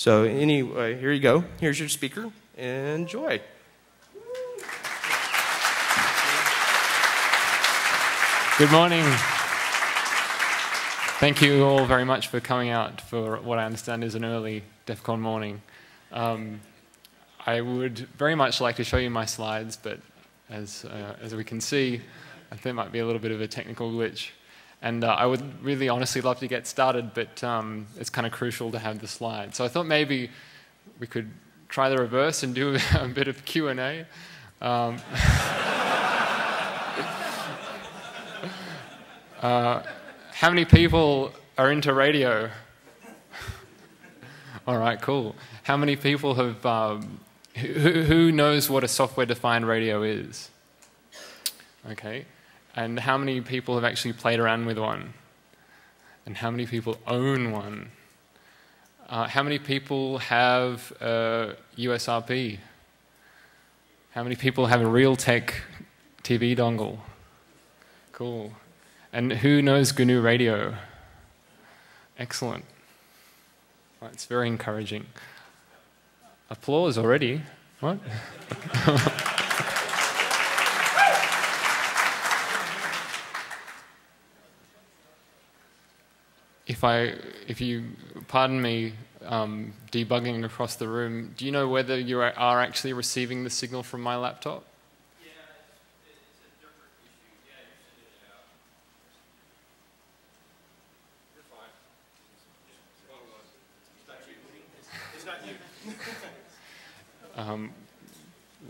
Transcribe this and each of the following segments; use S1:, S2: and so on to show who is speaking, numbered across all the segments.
S1: So anyway, here you go. Here's your speaker. Enjoy.
S2: Good morning. Thank you all very much for coming out for what I understand is an early DEFCON morning. I would very much like to show you my slides, but as we can see, there might be a little bit of a technical glitch. And I would really honestly love to get started, but it's kind of crucial to have the slides. So I thought maybe we could try the reverse and do a bit of Q&A. How many people are into radio? All right, cool. How many people have, who knows what a software-defined radio is? Okay. And how many people have actually played around with one? And how many people own one? How many people have a USRP? How many people have a Realtek TV dongle? Cool. And who knows GNU radio? Excellent. Well, it's very encouraging. Applause already. What? If you pardon me debugging across the room, do you know whether you are actually receiving the signal from my laptop?
S3: Yeah, it's a different issue. Yeah, you're sending it out. You're fine. It's not you.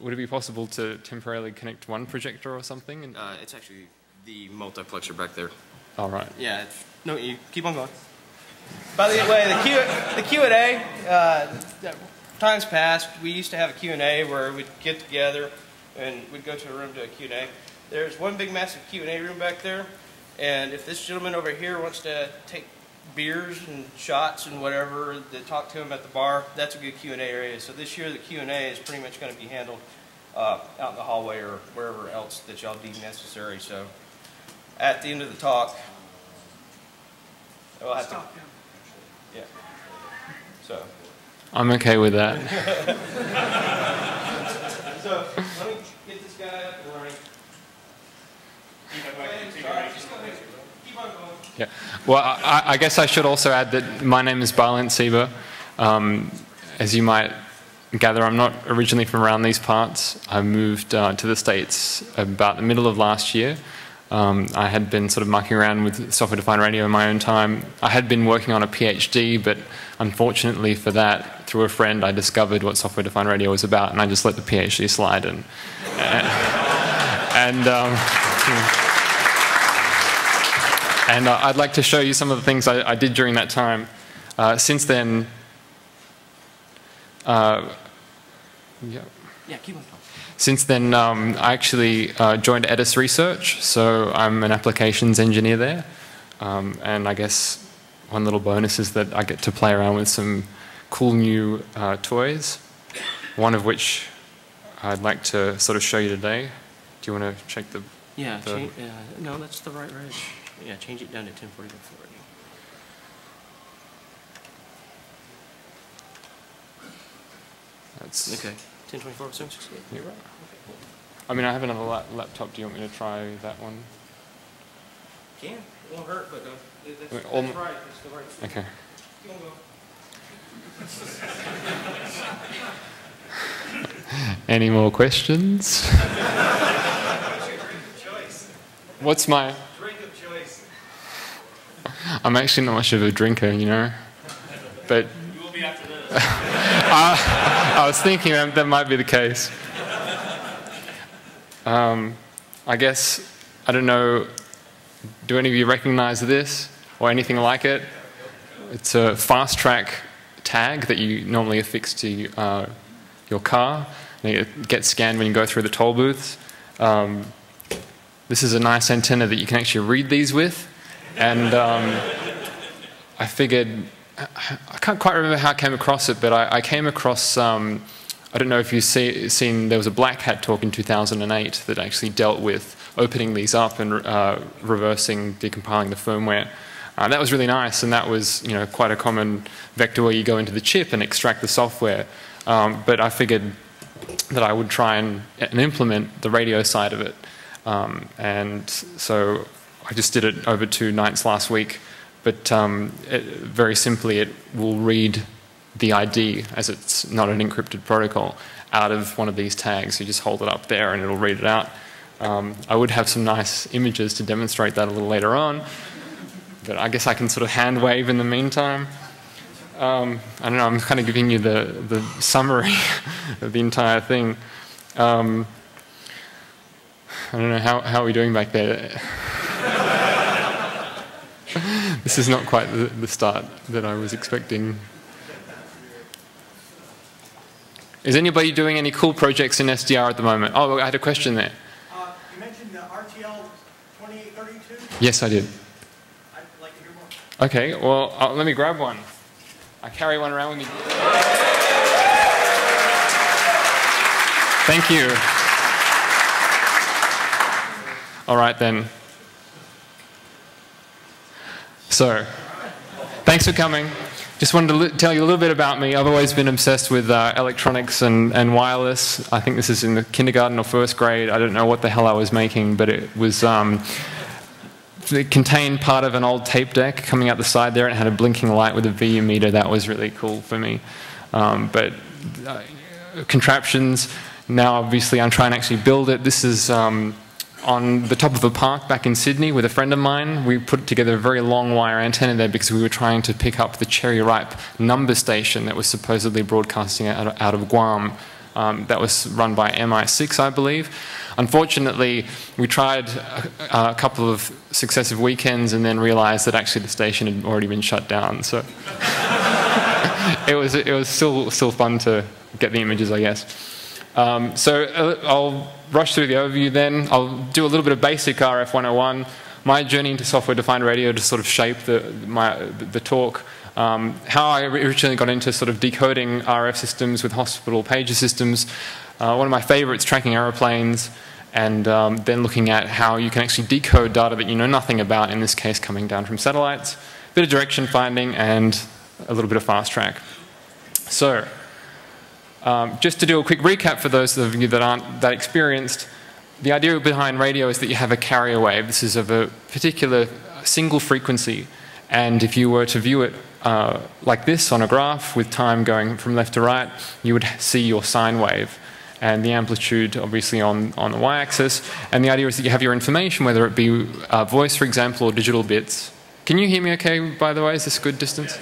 S2: Would it be possible to temporarily connect one projector or something? And
S1: It's actually the multiplexer back there.
S2: all right.
S1: Yeah, no, you keep on going. By the way, the Q&A, times past, we used to have a Q&A where we'd get together and we'd go to a room to a Q&A. There's one big massive Q&A room back there, and if this gentleman over here wants to take beers and shots and whatever to talk to him at the bar, that's a good Q&A area. So this year the Q&A is pretty much going to be handled out in the hallway or wherever else that y'all deem necessary. So at the end of the talk, we'll have to, yeah. So
S2: I'm okay with that.
S1: So let me get this guy up and running. Keep on going.
S2: Yeah. Well, I guess I should also add that my name is Balint Seeber. As you might gather, I'm not originally from around these parts. I moved to the States about the middle of last year. I had been sort of mucking around with software-defined radio in my own time. I had been working on a PhD, but unfortunately for that, through a friend, I discovered what software-defined radio was about, and I just let the PhD slide. And I'd like to show you some of the things I did during that time. Since then, yeah, keep on talking. Since then, I actually joined Edis Research, so I'm an applications engineer there. And I guess one little bonus is that I get to play around with some cool new toys, one of which I'd like to sort of show you today. Do you want to check the...
S1: Yeah, no, that's the right reg. Yeah, change it down to 1040 to 40.
S2: That's...
S1: Okay, 1024 to 768.
S2: You're right. I mean, I have another laptop. Do you want me to try that one?
S1: Can. It won't hurt, but that's right. That's the right.
S2: Okay.
S1: Keep on going.
S2: Any more questions? What's my...
S3: Drink of choice.
S2: I'm actually not much of a drinker, you know. But...
S3: You will be after this.
S2: I was thinking that might be the case. I guess, I don't know, do any of you recognize this or anything like it? It's a fast track tag that you normally affix to your car. It gets scanned when you go through the toll booths. This is a nice antenna that you can actually read these with. And I figured, I can't quite remember how I came across it, but I came across, I don't know if you've seen, there was a Black Hat talk in 2008 that actually dealt with opening these up and reversing, decompiling the firmware. That was really nice, and that was quite a common vector where you go into the chip and extract the software. But I figured that I would try and implement the radio side of it. And so I just did it over 2 nights last week. But very simply, it will read the ID, as it's not an encrypted protocol, out of one of these tags. You just hold it up there and it'll read it out. I would have some nice images to demonstrate that a little later on, but I guess I can sort of hand wave in the meantime. I don't know, I'm kind of giving you the summary of the entire thing. I don't know, how are we doing back there? This is not quite the start that I was expecting. Is anybody doing any cool projects in SDR at the moment? Oh, I had a question there.
S4: You mentioned the RTL 2832?
S2: Yes, I did.
S4: I'd like to hear more.
S2: Okay, well, let me grab one. I carry one around with me. Thank you. All right, then. So, thanks for coming. Just wanted to tell you a little bit about me. I've always been obsessed with electronics and wireless. I think this is in the kindergarten or first grade. I don't know what the hell I was making, but it was... it contained part of an old tape deck coming out the side there, and it had a blinking light with a VU meter. That was really cool for me. But contraptions, now obviously I'm trying to actually build it. This is on the top of a park back in Sydney with a friend of mine. We put together a very long wire antenna there because we were trying to pick up the Cherry Ripe number station that was supposedly broadcasting out of Guam. That was run by MI6, I believe. Unfortunately, we tried a couple of successive weekends and then realized that actually the station had already been shut down. So it was still fun to get the images, I guess. So I'll rush through the overview then. I'll do a little bit of basic RF 101. My journey into software-defined radio to sort of shape the talk. How I originally got into sort of decoding RF systems with hospital pager systems. One of my favorites, tracking aeroplanes, and then looking at how you can actually decode data that you know nothing about, in this case coming down from satellites. A bit of direction finding and a little bit of fast track. So, just to do a quick recap for those of you that aren't that experienced, the idea behind radio is that you have a carrier wave. This is of a particular single frequency, and if you were to view it like this on a graph with time going from left to right, you would see your sine wave and the amplitude obviously on the y-axis. And the idea is that you have your information, whether it be voice, for example, or digital bits. Can you hear me okay, by the way? Is this good distance?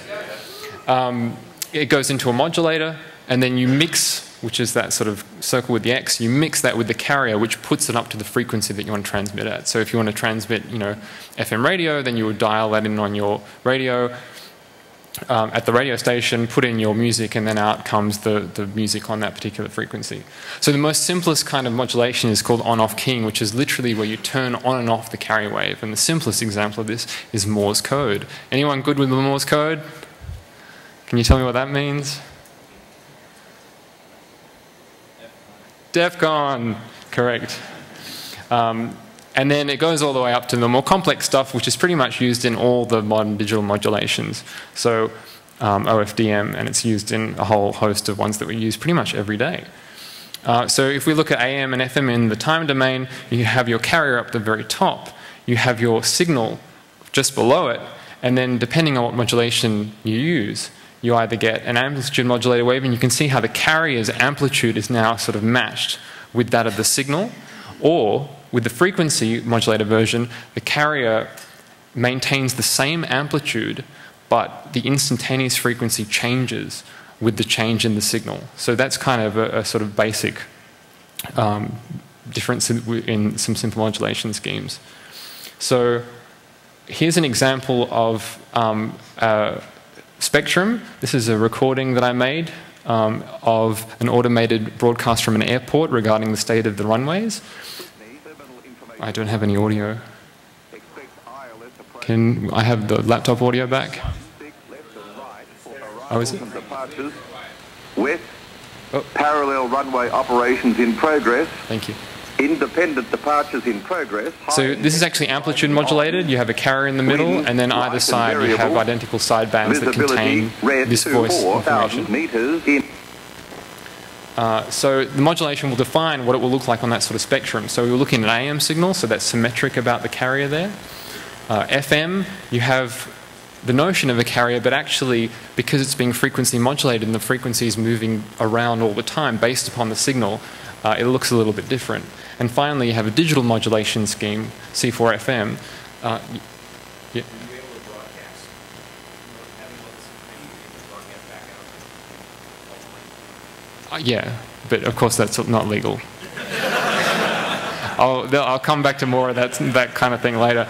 S2: It goes into a modulator, and then you mix, which is that sort of circle with the X, you mix that with the carrier, which puts it up to the frequency that you want to transmit at. So if you want to transmit, FM radio, then you would dial that in on your radio, at the radio station, put in your music, and then out comes the music on that particular frequency. So the most simplest kind of modulation is called on-off keying, which is literally where you turn on and off the carrier wave. And the simplest example of this is Morse code. Anyone good with the Morse code? Can you tell me what that means? DEFCON, correct. And then it goes all the way up to the more complex stuff, which is pretty much used in all the modern digital modulations. So OFDM, and it's used in a whole host of ones that we use pretty much every day. So if we look at AM and FM in the time domain, you have your carrier up the very top. You have your signal just below it, and then depending on what modulation you use, you either get an amplitude modulated wave, and you can see how the carrier's amplitude is now sort of matched with that of the signal, or with the frequency modulated version, the carrier maintains the same amplitude, but the instantaneous frequency changes with the change in the signal. So that's kind of a sort of basic difference in some simple modulation schemes. So here's an example of spectrum. This is a recording that I made of an automated broadcast from an airport regarding the state of the runways. I don't have any audio. Can I have the laptop audio back? Oh, is it?
S5: With parallel runway operations in progress.
S2: Thank you.
S5: Independent departures in progress.
S2: So this is actually amplitude modulated. You have a carrier in the middle, and then either side you have identical sidebands that contain this voice information.
S5: Meters in
S2: So the modulation will define what it will look like on that sort of spectrum. So we're looking at AM signal, so that's symmetric about the carrier there. FM, you have the notion of a carrier, but actually, because it's being frequency modulated and the frequency is moving around all the time based upon the signal, it looks a little bit different. And finally, you have a digital modulation scheme, C4FM. Yeah. Yeah, but of course that's not legal. I'll come back to more of that kind of thing later.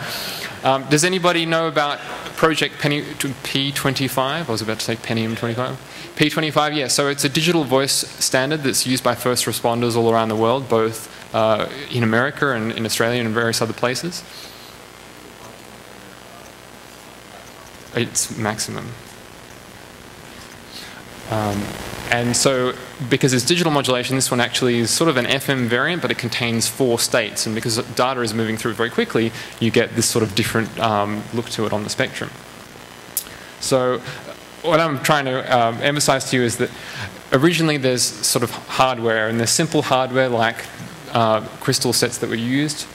S2: Does anybody know about Project P25? I was about to say Pentium 25. P25, yeah, so it's a digital voice standard that's used by first responders all around the world, both in America and in Australia and in various other places. It's maximum. And so, because it's digital modulation, this one actually is sort of an FM variant, but it contains 4 states. And because data is moving through very quickly, you get this sort of different look to it on the spectrum. So, what I'm trying to emphasize to you is that originally there's sort of hardware, and there's simple hardware like crystal sets that were used,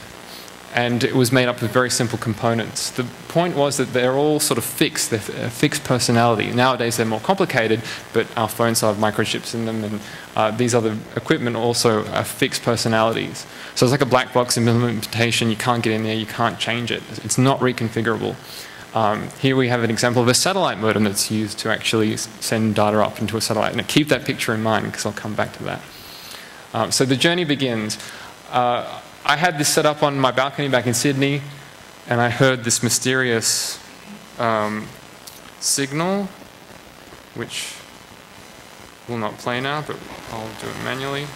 S2: and it was made up of very simple components. The point was that they're all sort of fixed, they're fixed personality. Nowadays they're more complicated, but our phones have microchips in them, and these other equipment also are fixed personalities. So it's like a black box implementation. You can't get in there, you can't change it. It's not reconfigurable. Here we have an example of a satellite modem that's used to actually send data up into a satellite. And keep that picture in mind, because I'll come back to that. So the journey begins. I had this set up on my balcony back in Sydney, and I heard this mysterious signal, which will not play now, but I'll do it manually.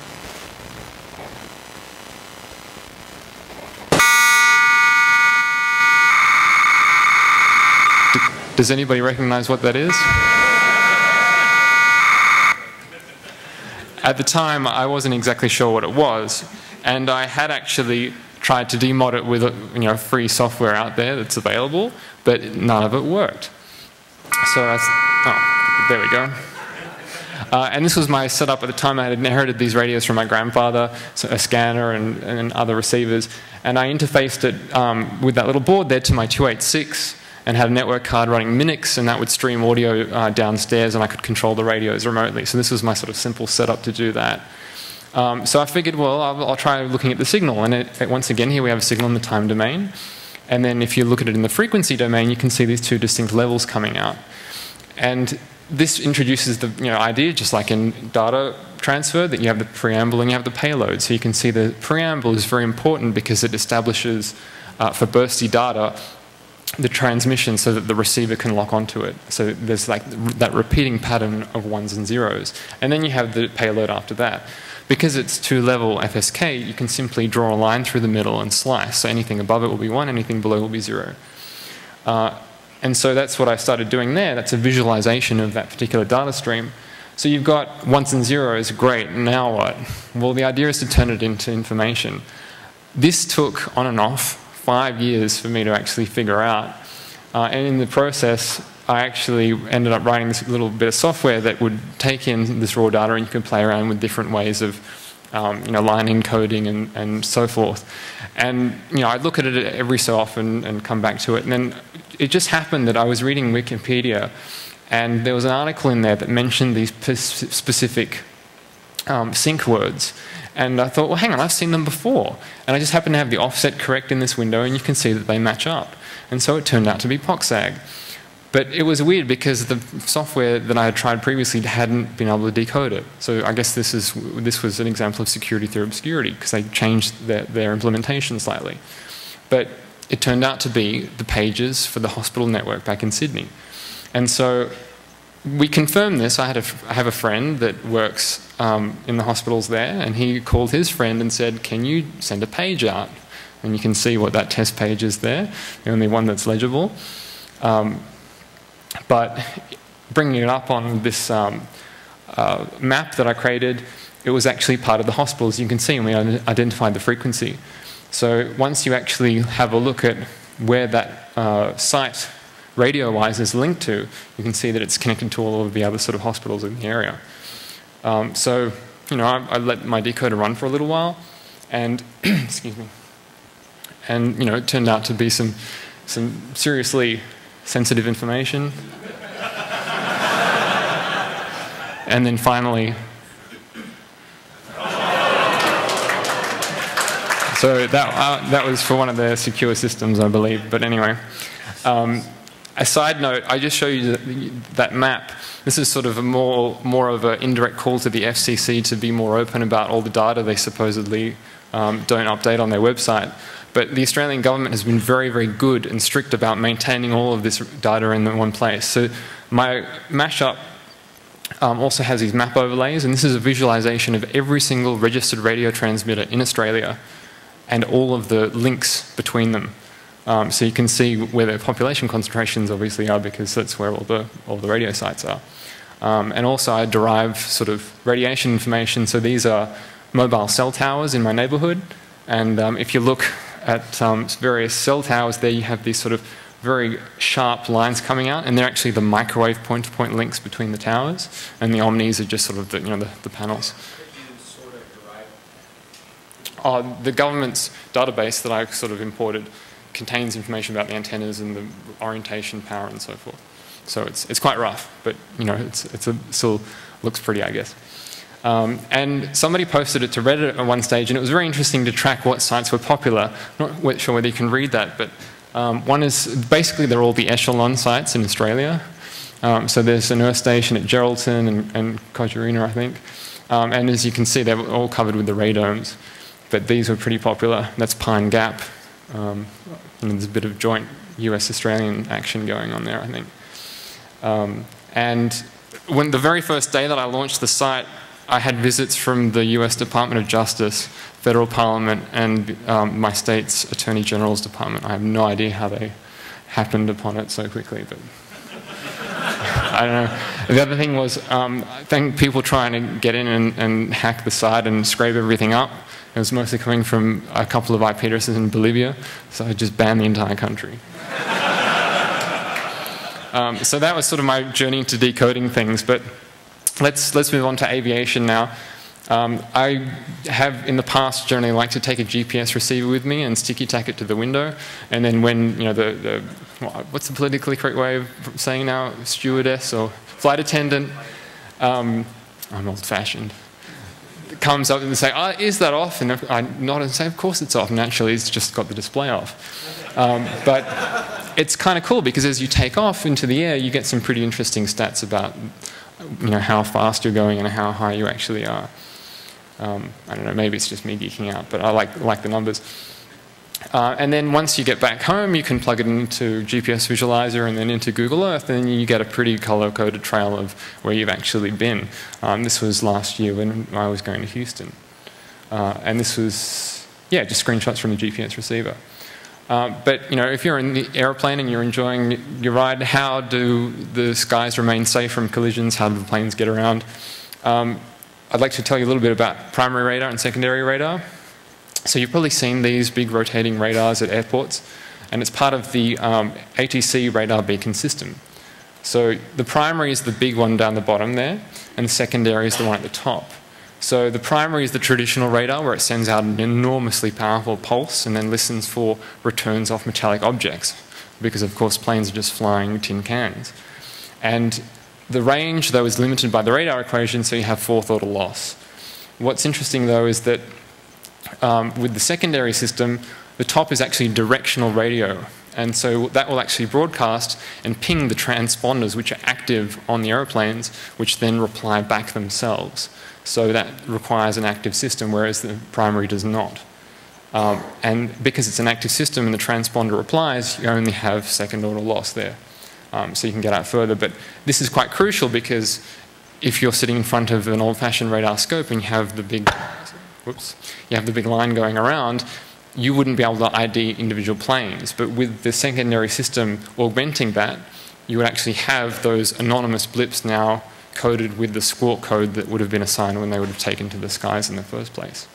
S2: Does anybody recognize what that is? At the time, I wasn't exactly sure what it was, and I had actually tried to demod it with free software out there that's available, but none of it worked. So there we go. And this was my setup at the time. I had inherited these radios from my grandfather, so a scanner and other receivers, and I interfaced it with that little board there to my 286. And had a network card running Minix, and that would stream audio downstairs, and I could control the radios remotely. So this was my sort of simple setup to do that. So I figured, well, I'll try looking at the signal. And once again, here we have a signal in the time domain. And then if you look at it in the frequency domain, you can see these 2 distinct levels coming out. And this introduces the idea, just like in data transfer, that you have the preamble and you have the payload. So you can see the preamble is very important because it establishes, for bursty data, the transmission so that the receiver can lock onto it. So there's like that repeating pattern of 1s and 0s. And then you have the payload after that. Because it's 2-level FSK, you can simply draw a line through the middle and slice. So anything above it will be 1, anything below will be 0. And so that's what I started doing there. That's a visualization of that particular data stream. So you've got 1s and 0s, great, now what? Well, the idea is to turn it into information. This took, on and off, 5 years for me to actually figure out. And in the process, I actually ended up writing this little bit of software that would take in this raw data, and you could play around with different ways of line encoding and so forth. And I'd look at it every so often and come back to it. And then it just happened that I was reading Wikipedia, and there was an article in there that mentioned these specific sync words. And I thought, well, hang on, I've seen them before. And I just happened to have the offset correct in this window, and you can see that they match up. And so it turned out to be POXAG. But it was weird because the software that I had tried previously hadn't been able to decode it. So I guess this was an example of security through obscurity, because they changed their implementation slightly. But it turned out to be the pages for the hospital network back in Sydney. And so we confirmed this. I have a friend that works in the hospitals there, and he called his friend and said, can you send a page out? And you can see what that test page is there, the only one that's legible. But bringing it up on this map that I created, it was actually part of the hospitals. You can see, and we identified the frequency. So once you actually have a look at where that site radio-wise is linked to, you can see that it's connected to all of the other sort of hospitals in the area. So, you know, I let my decoder run for a little while, and excuse me, and you know, it turned out to be some seriously sensitive information. And then finally, so that was for one of their secure systems, I believe. But anyway, a side note, I just show you that map. This is sort of a more of an indirect call to the FCC to be more open about all the data they supposedly don't update on their website. But the Australian government has been very, very good and strict about maintaining all of this data in one place. So my mashup also has these map overlays, and this is a visualization of every single registered radio transmitter in Australia and all of the links between them. So you can see where their population concentrations obviously are, because that's where all the radio sites are. And also I derive sort of radiation information. So these are mobile cell towers in my neighborhood. And if you look at various cell towers there, you have these sort of very sharp lines coming out, and they're actually the microwave point-to-point links between the towers, and the omnis are just sort of the, you know, the panels. The government's database that I've sort of imported contains information about the antennas and the orientation, power, and so forth. So it's quite rough, but you know, it still looks pretty, I guess. And somebody posted it to Reddit at one stage, and it was very interesting to track what sites were popular. I'm not sure whether you can read that, but one is, basically they're all the echelon sites in Australia. So there's an Earth station at Geraldton and Casuarina, I think. And as you can see, they're all covered with the radomes. But these were pretty popular. That's Pine Gap. And there's a bit of joint US-Australian action going on there, I think. And when the very first day that I launched the site, I had visits from the US Department of Justice, Federal Parliament, and my state's Attorney General's Department. I have no idea how they happened upon it so quickly, but I don't know. The other thing was, I think people trying to get in and hack the site and scrape everything up. It was mostly coming from a couple of IP addresses in Bolivia, so I just banned the entire country. So that was sort of my journey into decoding things, but let's move on to aviation now. I have in the past generally liked to take a GPS receiver with me and sticky tack it to the window, and then when, you know, what's the politically correct way of saying now, stewardess or flight attendant, I'm old-fashioned, comes up and say, oh, is that off? And I nod and say, of course it's off. Naturally, it's just got the display off. But it's kind of cool, because as you take off into the air, you get some pretty interesting stats about, you know, how fast you're going and how high you actually are. I don't know, maybe it's just me geeking out, but I like the numbers. And then once you get back home, you can plug it into GPS Visualizer and then into Google Earth, and you get a pretty color-coded trail of where you've actually been. This was last year when I was going to Houston. And this was, yeah, just screenshots from the GPS receiver. But, you know, if you're in the airplane and you're enjoying your ride, how do the skies remain safe from collisions? How do the planes get around? I'd like to tell you a little bit about primary radar and secondary radar. So you've probably seen these big rotating radars at airports, and it's part of the ATC radar beacon system. So the primary is the big one down the bottom there, and the secondary is the one at the top. So the primary is the traditional radar, where it sends out an enormously powerful pulse and then listens for returns off metallic objects, because of course planes are just flying tin cans. And the range, though, is limited by the radar equation, so you have fourth order loss. What's interesting, though, is that with the secondary system, the top is actually directional radio, and so that will actually broadcast and ping the transponders which are active on the aeroplanes, which then reply back themselves. So that requires an active system, whereas the primary does not. And because it's an active system and the transponder replies, you only have second order loss there. So you can get out further, but this is quite crucial, because if you're sitting in front of an old-fashioned radar scope and you have the big line going around, you wouldn't be able to ID individual planes. But with the secondary system augmenting that, you would actually have those anonymous blips now coded with the squawk code that would have been assigned when they would have taken to the skies in the first place.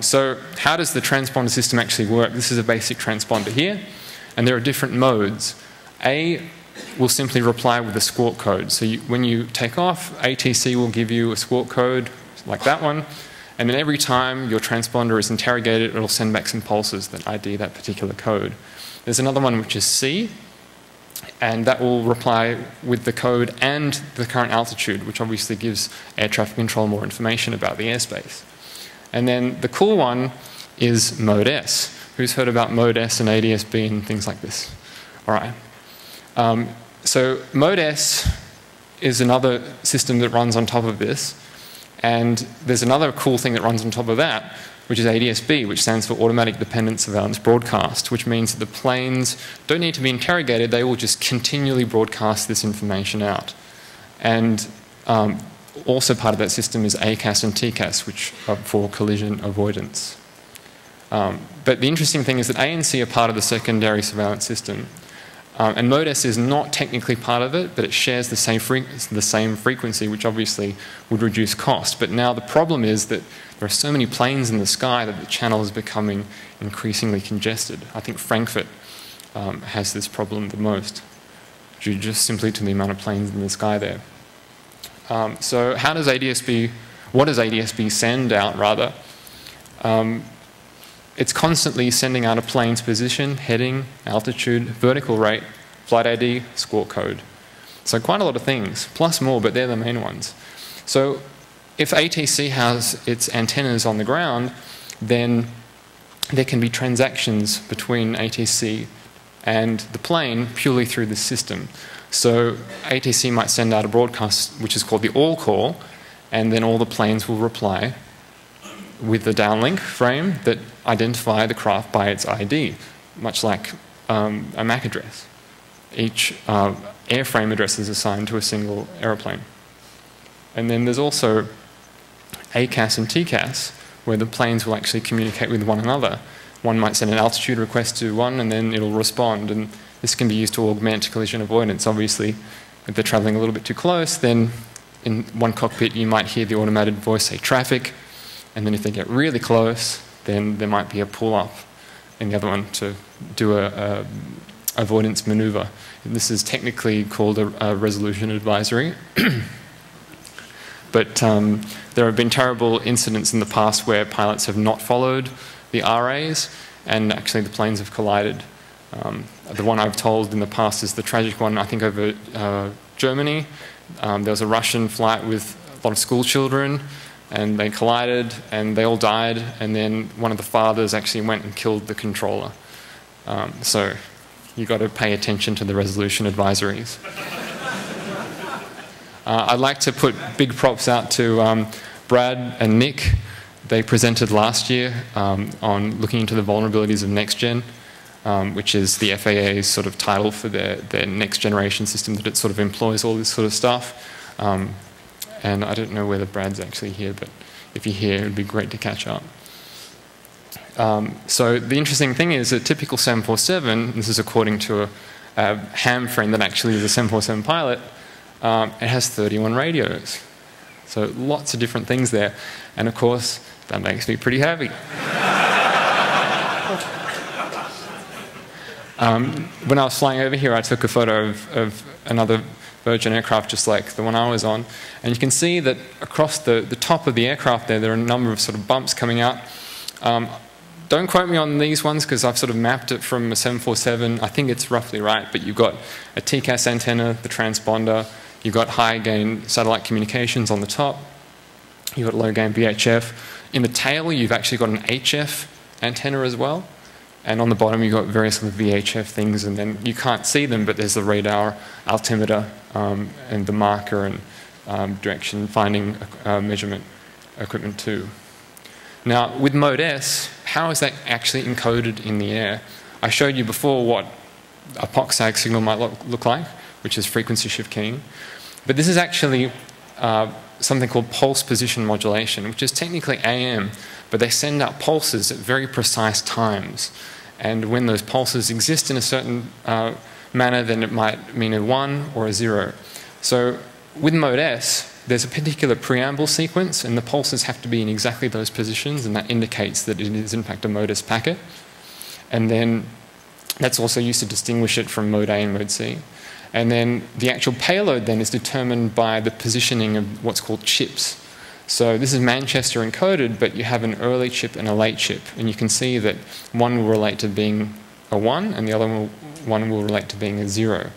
S2: So how does the transponder system actually work? This is a basic transponder here, and there are different modes. A will simply reply with the squawk code. So when you take off, ATC will give you a squawk code like that one, and then every time your transponder is interrogated, it will send back some pulses that ID that particular code. There's another one which is C, and that will reply with the code and the current altitude, which obviously gives air traffic control more information about the airspace. And then the cool one is Mode S. Who's heard about Mode S and ADSB and things like this? All right. So Mode S is another system that runs on top of this. And there's another cool thing that runs on top of that, which is ADSB, which stands for Automatic Dependent Surveillance Broadcast, which means that the planes don't need to be interrogated, they will just continually broadcast this information out. And also part of that system is ACARS and TCAS, which are for collision avoidance. But the interesting thing is that A and C are part of the secondary surveillance system. And Mode S is not technically part of it, but it shares the same frequency, which obviously would reduce cost. But now the problem is that there are so many planes in the sky that the channel is becoming increasingly congested. I think Frankfurt has this problem the most, due just simply to the amount of planes in the sky there. So how does ADSB, what does ADSB send out, rather? It's constantly sending out a plane's position, heading, altitude, vertical rate, flight ID, squawk code. So quite a lot of things, plus more, but they're the main ones. So if ATC has its antennas on the ground, then there can be transactions between ATC and the plane purely through this system. So ATC might send out a broadcast which is called the all call, and then all the planes will reply with the downlink frame that identify the craft by its ID, much like a MAC address. Each airframe address is assigned to a single aeroplane. And then there's also ACAS and TCAS, where the planes will actually communicate with one another. One might send an altitude request to one, and then it'll respond. And this can be used to augment collision avoidance. Obviously, if they're traveling a little bit too close, then in one cockpit you might hear the automated voice say traffic, and then if they get really close, then there might be a pull-up in the other one to do a avoidance maneuver. This is technically called a resolution advisory. But there have been terrible incidents in the past where pilots have not followed the RAs, and actually the planes have collided. The one I've told in the past is the tragic one, I think, over Germany. There was a Russian flight with a lot of school children, and they collided, and they all died, and then one of the fathers actually went and killed the controller. So you've got to pay attention to the resolution advisories. I'd like to put big props out to Brad and Nick. They presented last year on looking into the vulnerabilities of NextGen, which is the FAA's sort of title for their next generation system, that it sort of employs all this sort of stuff. And I don't know whether Brad's actually here, but if you're here, it would be great to catch up. So the interesting thing is a typical 747, this is according to a ham friend that actually is a 747 pilot, it has 31 radios. So lots of different things there. And of course, that makes me pretty happy. When I was flying over here, I took a photo of another Virgin aircraft just like the one I was on. And you can see that across the top of the aircraft there are a number of sort of bumps coming out. Don't quote me on these ones because I've sort of mapped it from a 747. I think it's roughly right, but you've got a TCAS antenna, the transponder, you've got high gain satellite communications on the top, you've got low gain VHF. In the tail, you've actually got an HF antenna as well. And on the bottom, you've got various other VHF things, and then you can't see them, but there's the radar, altimeter, and the marker and direction finding measurement equipment too. Now, with Mode S, how is that actually encoded in the air? I showed you before what a POC-SAG signal might look like, which is frequency shift keying. But this is actually something called pulse position modulation, which is technically AM, but they send out pulses at very precise times. And when those pulses exist in a certain manner, then it might mean a 1 or a 0. So with mode S, there's a particular preamble sequence, and the pulses have to be in exactly those positions, and that indicates that it is in fact a mode S packet. And then that's also used to distinguish it from mode A and mode C. And then the actual payload then is determined by the positioning of what's called chips. So this is Manchester encoded, but you have an early chip and a late chip. And you can see that one will relate to being a 1, and the other one will relate to being a 0.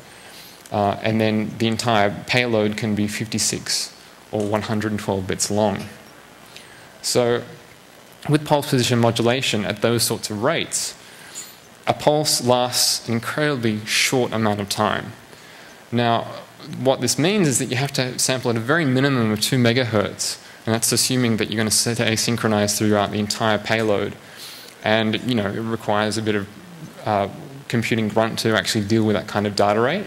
S2: And then the entire payload can be 56 or 112 bits long. So with pulse position modulation at those sorts of rates, a pulse lasts an incredibly short amount of time. Now, what this means is that you have to sample at a very minimum of 2 megahertz, and that's assuming that you're going to set asynchronize throughout the entire payload. And it requires a bit of computing grunt to actually deal with that kind of data rate.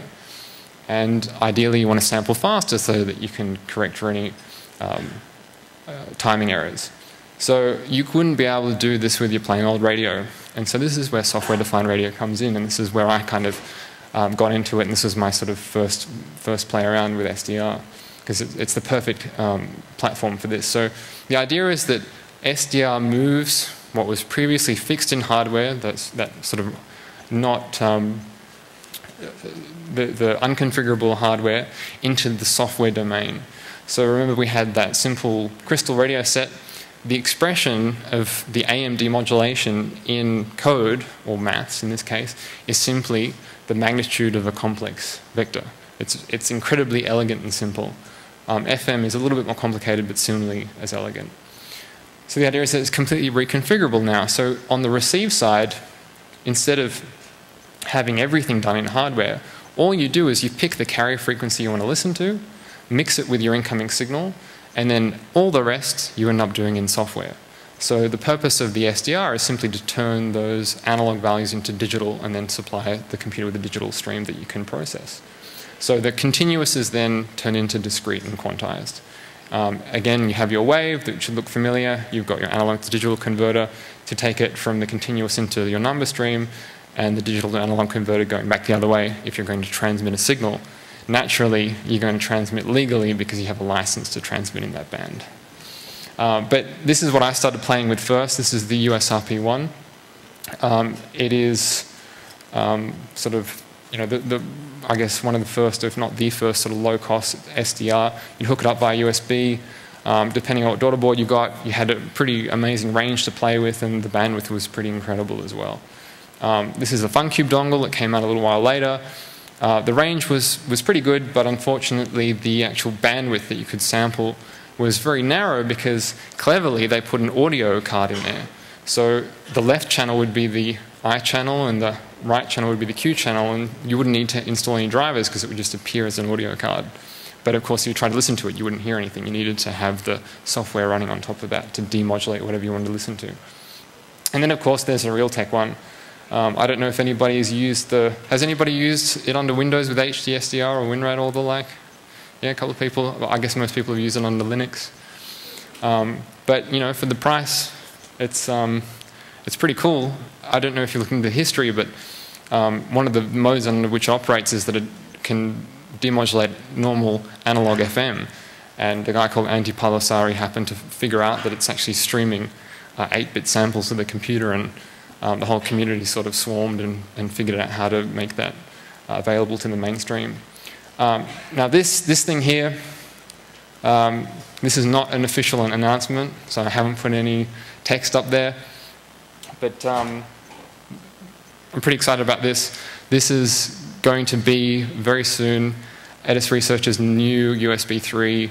S2: And ideally, you want to sample faster so that you can correct for any timing errors. So you wouldn't be able to do this with your plain old radio. And so this is where software-defined radio comes in, and this is where I kind of got into it, and this was my sort of first play around with SDR, because it's the perfect platform for this. So the idea is that SDR moves what was previously fixed in hardware, that sort of not the unconfigurable hardware, into the software domain. So remember, we had that simple crystal radio set. The expression of the AM demodulation in code, or maths in this case, is simply the magnitude of a complex vector. It's incredibly elegant and simple. FM is a little bit more complicated, but similarly as elegant. So the idea is that it's completely reconfigurable now. So on the receive side, instead of having everything done in hardware, all you do is you pick the carrier frequency you want to listen to, mix it with your incoming signal, and then all the rest you end up doing in software. So the purpose of the SDR is simply to turn those analog values into digital and then supply the computer with a digital stream that you can process. So the continuous is then turned into discrete and quantized. Again, you have your wave that should look familiar. You've got your analog to digital converter to take it from the continuous into your number stream, and the digital to analog converter going back the other way if you're going to transmit a signal. Naturally, you're going to transmit legally because you have a license to transmit in that band. But this is what I started playing with first. This is the USRP1. It is sort of, I guess one of the first, if not the first, sort of low-cost SDR. You hook it up via USB. Depending on what daughter board you got, you had a pretty amazing range to play with, and the bandwidth was pretty incredible as well. This is a FunCube dongle that came out a little while later. The range was pretty good, but unfortunately the actual bandwidth that you could sample was very narrow because cleverly they put an audio card in there. So the left channel would be the I channel and the right channel would be the Q channel, and you wouldn't need to install any drivers because it would just appear as an audio card. But of course, if you tried to listen to it, you wouldn't hear anything. You needed to have the software running on top of that to demodulate whatever you wanted to listen to. And then of course there's a Realtek one. I don't know if anybody has used has anybody used it under Windows with HDSDR or WinRAR or the like? Yeah, a couple of people. Well, I guess most people have used it under Linux. But for the price, it's pretty cool. I don't know if you're looking at the history, but one of the modes under which it operates is that it can demodulate normal analog FM. And a guy called Antti Palasari happened to figure out that it's actually streaming 8-bit samples to the computer, and the whole community sort of swarmed and figured out how to make that available to the mainstream. Now this thing here, this is not an official announcement, so I haven't put any text up there, but I'm pretty excited about this. This is going to be very soon Edis Research's new USB 3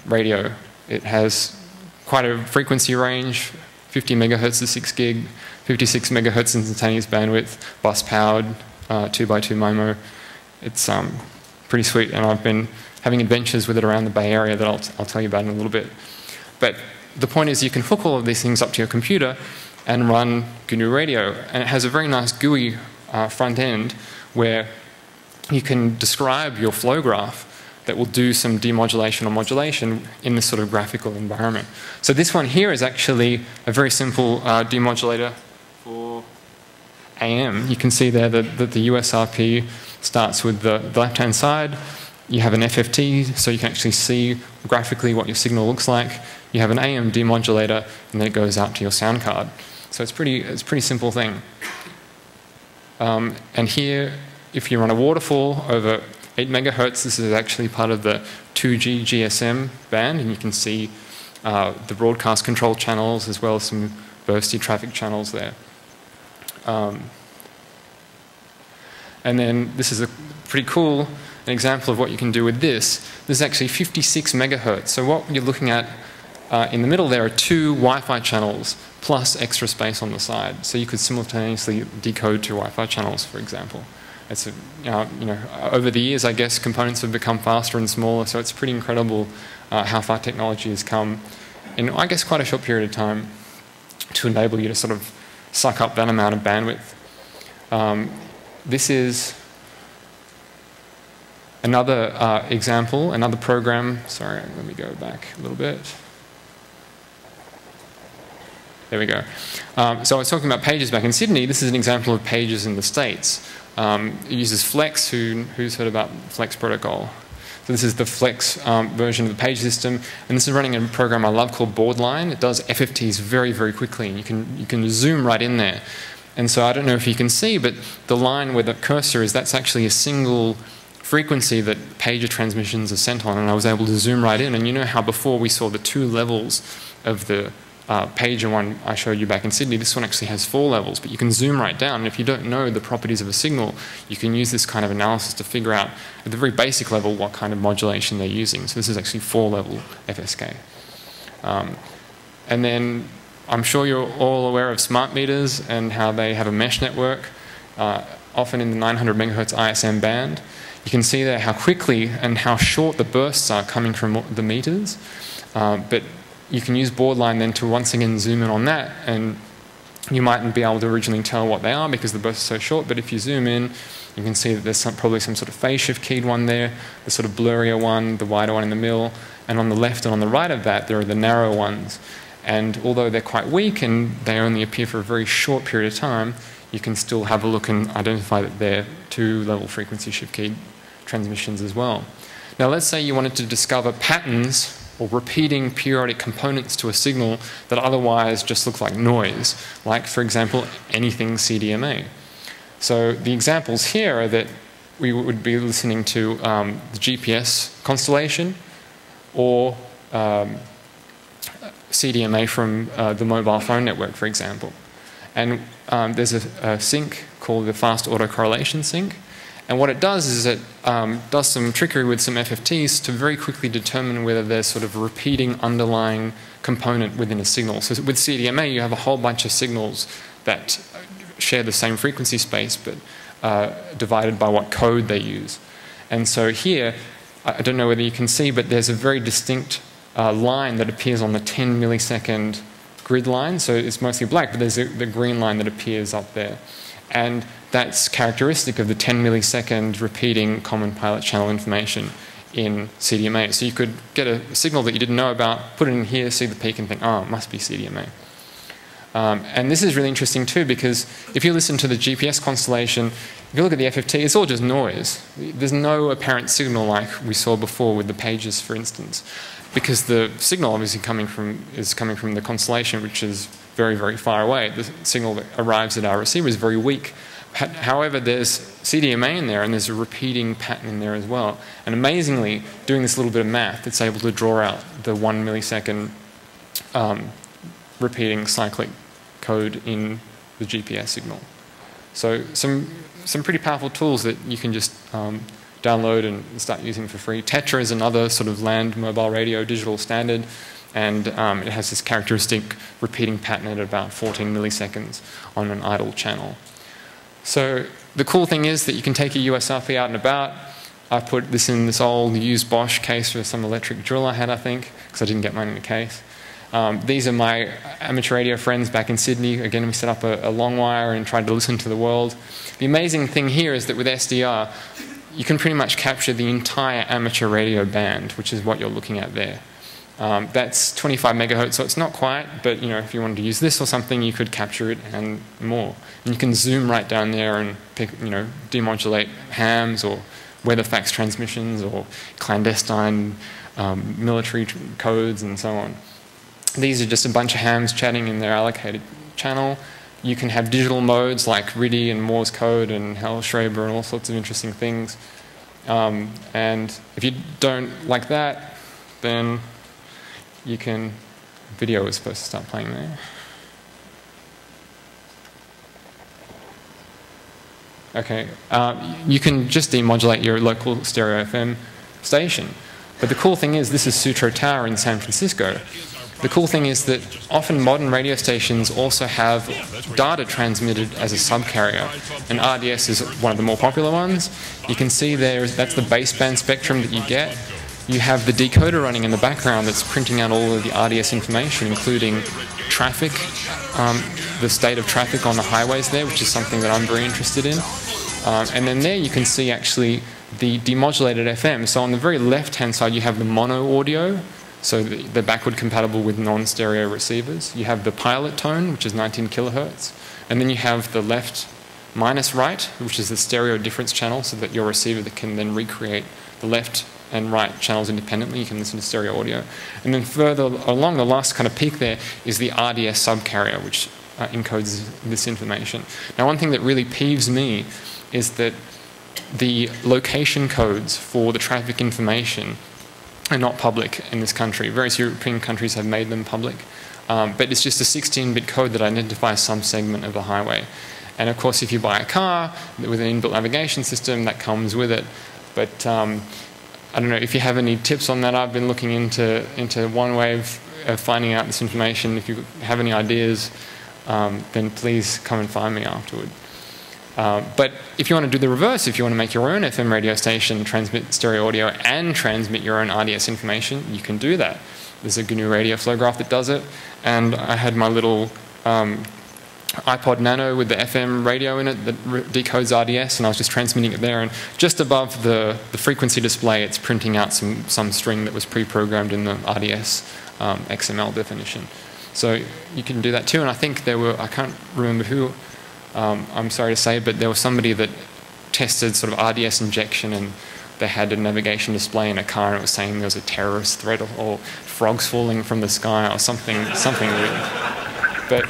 S2: radio. It has quite a frequency range, 50 megahertz to 6 gig, 56 megahertz instantaneous bandwidth, bus powered, 2x2 MIMO. It's pretty sweet, and I've been having adventures with it around the Bay Area that I'll tell you about in a little bit. But the point is you can hook all of these things up to your computer and run GNU Radio, and it has a very nice GUI front end where you can describe your flow graph that will do some demodulation or modulation in this sort of graphical environment. So this one here is actually a very simple demodulator for AM. You can see there that the USRP starts with the left-hand side, You have an FFT, so you can actually see graphically what your signal looks like. You have an AM demodulator, and then it goes out to your sound card. So it's a pretty simple thing. And here, if you run a waterfall over 8 megahertz, this is actually part of the 2G GSM band, and you can see the broadcast control channels as well as some bursty traffic channels there. And then this is a pretty cool example of what you can do with this. This is actually 56 megahertz. So what you're looking at in the middle there are 2 Wi-Fi channels plus extra space on the side. So you could simultaneously decode 2 Wi-Fi channels, for example. It's over the years, I guess, components have become faster and smaller, so it's pretty incredible how far technology has come in, I guess, quite a short period of time to enable you to sort of suck up that amount of bandwidth. This is another example, another program. Sorry, let me go back a little bit. There we go. So I was talking about pages back in Sydney. This is an example of pages in the States. It uses Flex. Who's heard about Flex protocol? So this is the Flex version of the page system, and this is running a program I love called Boardline. It does FFTs very, very quickly, and you can zoom right in there. And so I don't know if you can see, but the line where the cursor is, that's actually a single frequency that pager transmissions are sent on, and I was able to zoom right in. And you know how before we saw the 2 levels of the pager one I showed you back in Sydney. This one actually has 4 levels, but you can zoom right down, and if you don't know the properties of a signal, you can use this kind of analysis to figure out at the very basic level what kind of modulation they're using. So this is actually 4-level FSK. And then I'm sure you're all aware of smart meters and how they have a mesh network, often in the 900 megahertz ISM band. You can see there how quickly and how short the bursts are coming from the meters, but you can use Boardline then to once again zoom in on that, and you mightn't be able to originally tell what they are because the bursts are so short, but if you zoom in, you can see that there's probably some sort of phase shift keyed one there, the sort of blurrier one, the wider one in the middle, and on the left and on the right of that, there are the narrow ones. And although they're quite weak and they only appear for a very short period of time, you can still have a look and identify that they're 2-level frequency shift keyed transmissions as well. Now let's say you wanted to discover patterns or repeating periodic components to a signal that otherwise just look like noise, like, for example, anything CDMA. So the examples here are that we would be listening to the GPS constellation or CDMA from the mobile phone network, for example. And there's a sync called the fast autocorrelation sync. And what it does is it does some trickery with some FFTs to very quickly determine whether there's sort of a repeating underlying component within a signal. So with CDMA, you have a whole bunch of signals that share the same frequency space, but divided by what code they use. And so here, I don't know whether you can see, but there's a very distinct line that appears on the 10 millisecond grid line. So it's mostly black, but there's the green line that appears up there. And that's characteristic of the 10 millisecond repeating common pilot channel information in CDMA. So you could get a signal that you didn't know about, put it in here, see the peak, and think, oh, it must be CDMA. And this is really interesting too, because if you listen to the GPS constellation, if you look at the FFT, it's all just noise. There's no apparent signal like we saw before with the pages, for instance, because the signal obviously is coming from the constellation, which is very, very far away. The signal that arrives at our receiver is very weak. However, there's CDMA in there, and there's a repeating pattern in there as well. And amazingly, doing this little bit of math, it's able to draw out the 1 millisecond repeating cyclic code in the GPS signal. So some pretty powerful tools that you can just download and start using for free. Tetra is another sort of land mobile radio digital standard, and it has this characteristic repeating pattern at about 14 milliseconds on an idle channel. So the cool thing is that you can take a USRP out and about. I put this in this old used Bosch case for some electric drill I had, I think, because I didn't get mine in the case. These are my amateur radio friends back in Sydney. Again, we set up a long wire and tried to listen to the world. The amazing thing here is that with SDR, you can pretty much capture the entire amateur radio band, which is what you're looking at there. That's 25 megahertz, so it's not quite, but if you wanted to use this or something, you could capture it and more. And you can zoom right down there and pick, demodulate hams or weather fax transmissions or clandestine military codes and so on. These are just a bunch of hams chatting in their allocated channel. You can have digital modes like RIDI and Morse code and Hellschreiber and all sorts of interesting things. And if you don't like that, then you can... Video is supposed to start playing there. Okay, you can just demodulate your local stereo FM station. But the cool thing is, this is Sutro Tower in San Francisco. The cool thing is that often modern radio stations also have data transmitted as a subcarrier, and RDS is one of the more popular ones. You can see there, that's the baseband spectrum that you get. You have the decoder running in the background that's printing out all of the RDS information, including traffic, the state of traffic on the highways there, which is something that I'm very interested in. And then there you can see actually the demodulated FM. So on the very left-hand side you have the mono audio, so they're backward compatible with non-stereo receivers. You have the pilot tone, which is 19 kilohertz. And then you have the left minus right, which is the stereo difference channel, so that your receiver can then recreate the left and right channels independently. You can listen to stereo audio. And then further along, the last kind of peak there is the RDS subcarrier, which encodes this information. Now, one thing that really peeves me is that the location codes for the traffic information are not public in this country. Various European countries have made them public. But it's just a 16-bit code that identifies some segment of the highway. And of course, if you buy a car with an inbuilt navigation system, that comes with it. But I don't know if you have any tips on that. I've been looking into one way of finding out this information. If you have any ideas, then please come and find me afterward. But if you want to do the reverse, if you want to make your own FM radio station, transmit stereo audio and transmit your own RDS information, you can do that. There's a GNU radio flow graph that does it. And I had my little iPod Nano with the FM radio in it that decodes RDS, and I was just transmitting it there. And just above the frequency display, it's printing out some string that was pre-programmed in the RDS XML definition. So you can do that too. And I think there were, I can't remember who, I'm sorry to say, but there was somebody that tested sort of RDS injection, and they had a navigation display in a car, and it was saying there was a terrorist threat or frogs falling from the sky or something weird. But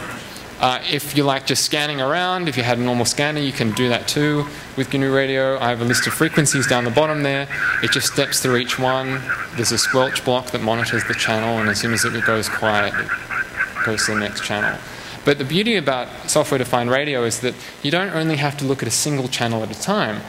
S2: if you like just scanning around, if you had a normal scanner, you can do that too with GNU Radio. I have a list of frequencies down the bottom there. It just steps through each one. There's a squelch block that monitors the channel, and as soon as it goes quiet, it goes to the next channel. But the beauty about software-defined radio is that you don't only have to look at a single channel at a time.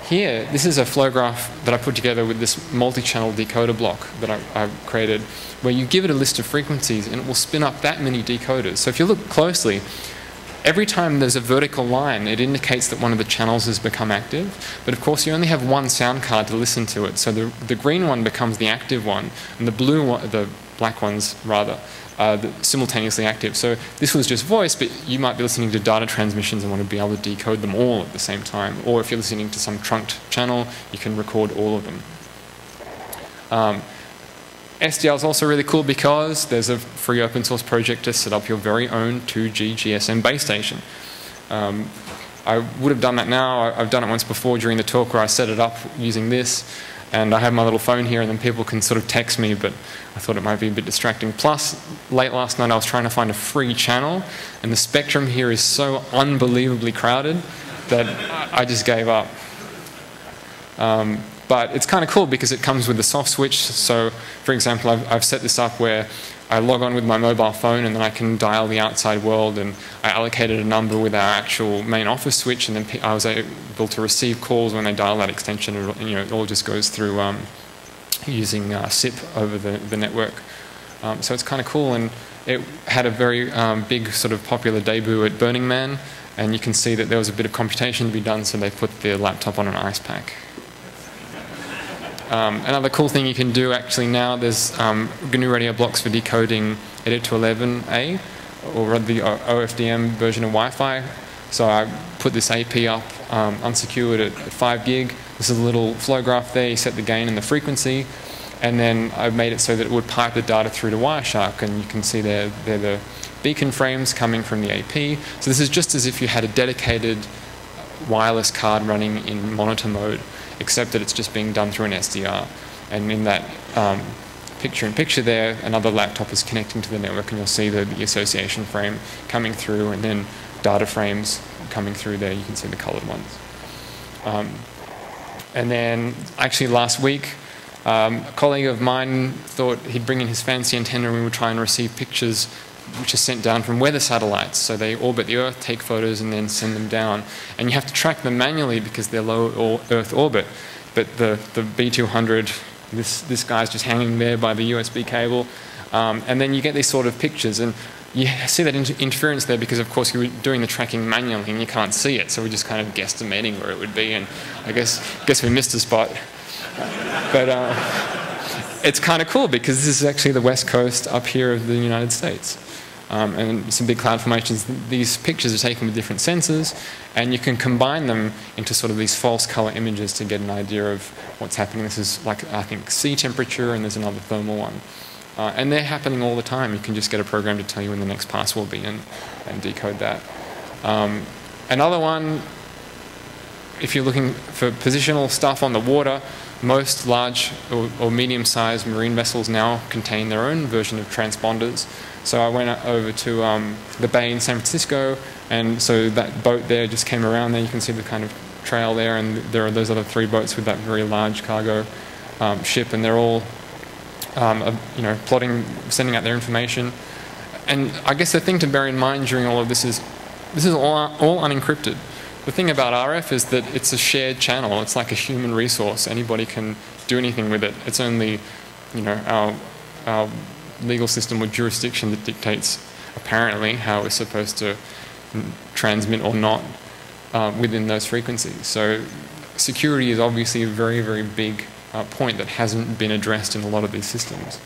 S2: Here, this is a flow graph that I put together with this multi-channel decoder block that I've created, where you give it a list of frequencies and it will spin up that many decoders. So if you look closely, every time there's a vertical line, it indicates that one of the channels has become active. But of course, you only have one sound card to listen to it. So the green one becomes the active one, and the blue one, the black ones rather, simultaneously active. So this was just voice, but you might be listening to data transmissions and want to be able to decode them all at the same time. Or if you're listening to some trunked channel, you can record all of them. SDL is also really cool because there's a free open source project to set up your very own 2G GSM base station. I would have done that now. I've done it once before during the talk where I set it up using this. And I have my little phone here, and then people can sort of text me, but I thought it might be a bit distracting. Plus, late last night I was trying to find a free channel, and the spectrum here is so unbelievably crowded that I just gave up. But it's kind of cool because it comes with a soft switch. So, for example, I've set this up where I log on with my mobile phone, and then I can dial the outside world, and I allocated a number with our actual main office switch, and then I was able to receive calls when they dial that extension, and it all just goes through using SIP over the network. So it's kind of cool, and it had a very big sort of popular debut at Burning Man, and you can see that there was a bit of computation to be done, so they put the laptop on an ice pack. Another cool thing you can do actually now, there's GNU radio blocks for decoding 802.11a, or the OFDM version of Wi-Fi. So I put this AP up unsecured at 5 gig. There's a little flow graph there. You set the gain and the frequency, and then I've made it so that it would pipe the data through to Wireshark, and you can see they're the beacon frames coming from the AP. So this is just as if you had a dedicated wireless card running in monitor mode. except that it's just being done through an SDR. And in that picture-in-picture there, another laptop is connecting to the network, and you'll see the association frame coming through, and then data frames coming through there. You can see the colored ones. And then actually last week, a colleague of mine thought he'd bring in his fancy antenna and we would try and receive pictures which are sent down from weather satellites. So they orbit the Earth, take photos, and then send them down. And you have to track them manually because they're low Earth orbit. But the B200, this guy's just hanging there by the USB cable. And then you get these sort of pictures. And you see that interference there because, of course, you were doing the tracking manually and you can't see it. So we're just kind of guesstimating where it would be. And I guess we missed a spot. But it's kind of cool because this is actually the west coast up here of the United States. And some big cloud formations. These pictures are taken with different sensors, and you can combine them into sort of these false color images to get an idea of what's happening. This is like, I think, sea temperature, and there's another thermal one. And they're happening all the time. You can just get a program to tell you when the next pass will be and decode that. Another one, if you're looking for positional stuff on the water, most large or medium-sized marine vessels now contain their own version of transponders. So I went over to the bay in San Francisco, and so that boat there just came around there. You can see the kind of trail there, and there are those other 3 boats with that very large cargo ship, and they're all plotting, sending out their information. And I guess the thing to bear in mind during all of this is all unencrypted. The thing about RF is that it's a shared channel. It's like a human resource. Anybody can do anything with it. It's only, our legal system or jurisdiction that dictates, apparently, how we're supposed to transmit or not within those frequencies. So security is obviously a very, very big point that hasn't been addressed in a lot of these systems.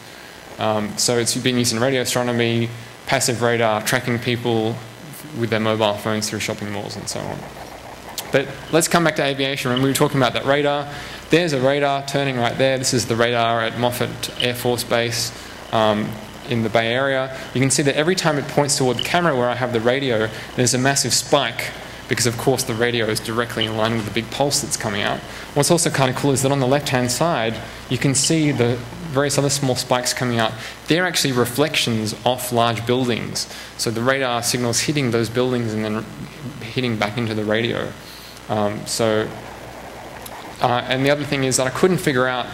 S2: So it's been used in radio astronomy, passive radar, tracking people with their mobile phones through shopping malls and so on. But let's come back to aviation. When we were talking about that radar, there's a radar turning right there. This is the radar at Moffett Air Force Base in the Bay Area. You can see that every time it points toward the camera where I have the radio, there's a massive spike because, of course, the radio is directly in line with the big pulse that's coming out. What's also kind of cool is that on the left-hand side, you can see the various other small spikes coming out. They're actually reflections off large buildings. So the radar signal's hitting those buildings and then hitting back into the radio. And the other thing is that I couldn't figure out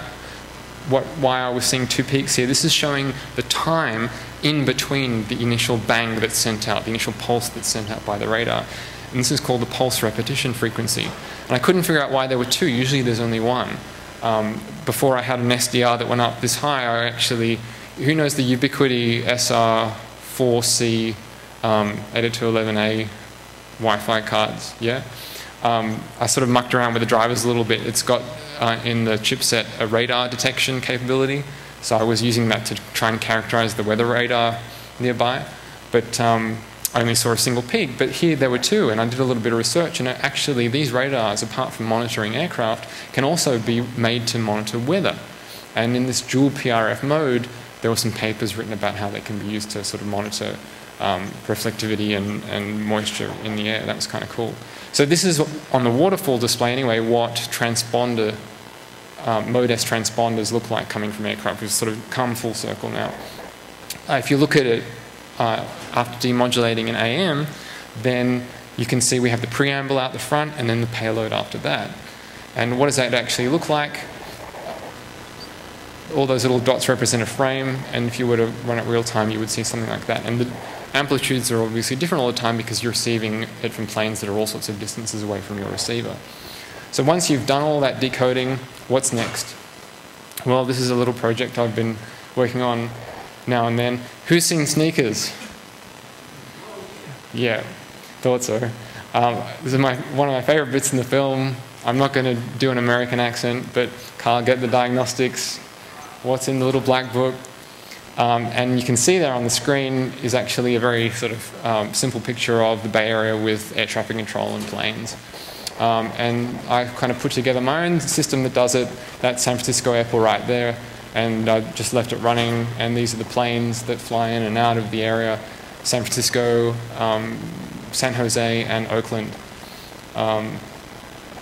S2: why I was seeing 2 peaks here. This is showing the time in between the initial bang that's sent out, the initial pulse that's sent out by the radar. And this is called the pulse repetition frequency. And I couldn't figure out why there were 2. Usually there's only 1. Before I had an SDR that went up this high, I actually, who knows the Ubiquiti SR4C 802.11a Wi-Fi cards, yeah? I sort of mucked around with the drivers a little bit. It's got in the chipset a radar detection capability, so I was using that to try and characterize the weather radar nearby, but I only saw a single peak. But here there were 2, and I did a little bit of research, and actually these radars, apart from monitoring aircraft, can also be made to monitor weather. And in this dual PRF mode, there were some papers written about how they can be used to sort of monitor reflectivity and moisture in the air. That was kind of cool. So this is, on the waterfall display anyway, what transponder, Mode S transponders look like coming from aircraft. We've sort of come full circle now. If you look at it after demodulating in AM, then you can see we have the preamble out the front and then the payload after that. And what does that actually look like? All those little dots represent a frame, and if you were to run it real time, you would see something like that. And the amplitudes are obviously different all the time because you're receiving it from planes that are all sorts of distances away from your receiver. So once you've done all that decoding, what's next? Well, this is a little project I've been working on now and then. Who's seen Sneakers? Yeah, thought so. This is one of my favorite bits in the film. I'm not going to do an American accent, but Carl, get the diagnostics. What's in the little black book? And you can see there on the screen is actually a very sort of simple picture of the Bay Area with air traffic control and planes. And I kind of put together my own system that does it. That's San Francisco Airport right there. And I just left it running. And these are the planes that fly in and out of the area. San Francisco, San Jose, and Oakland.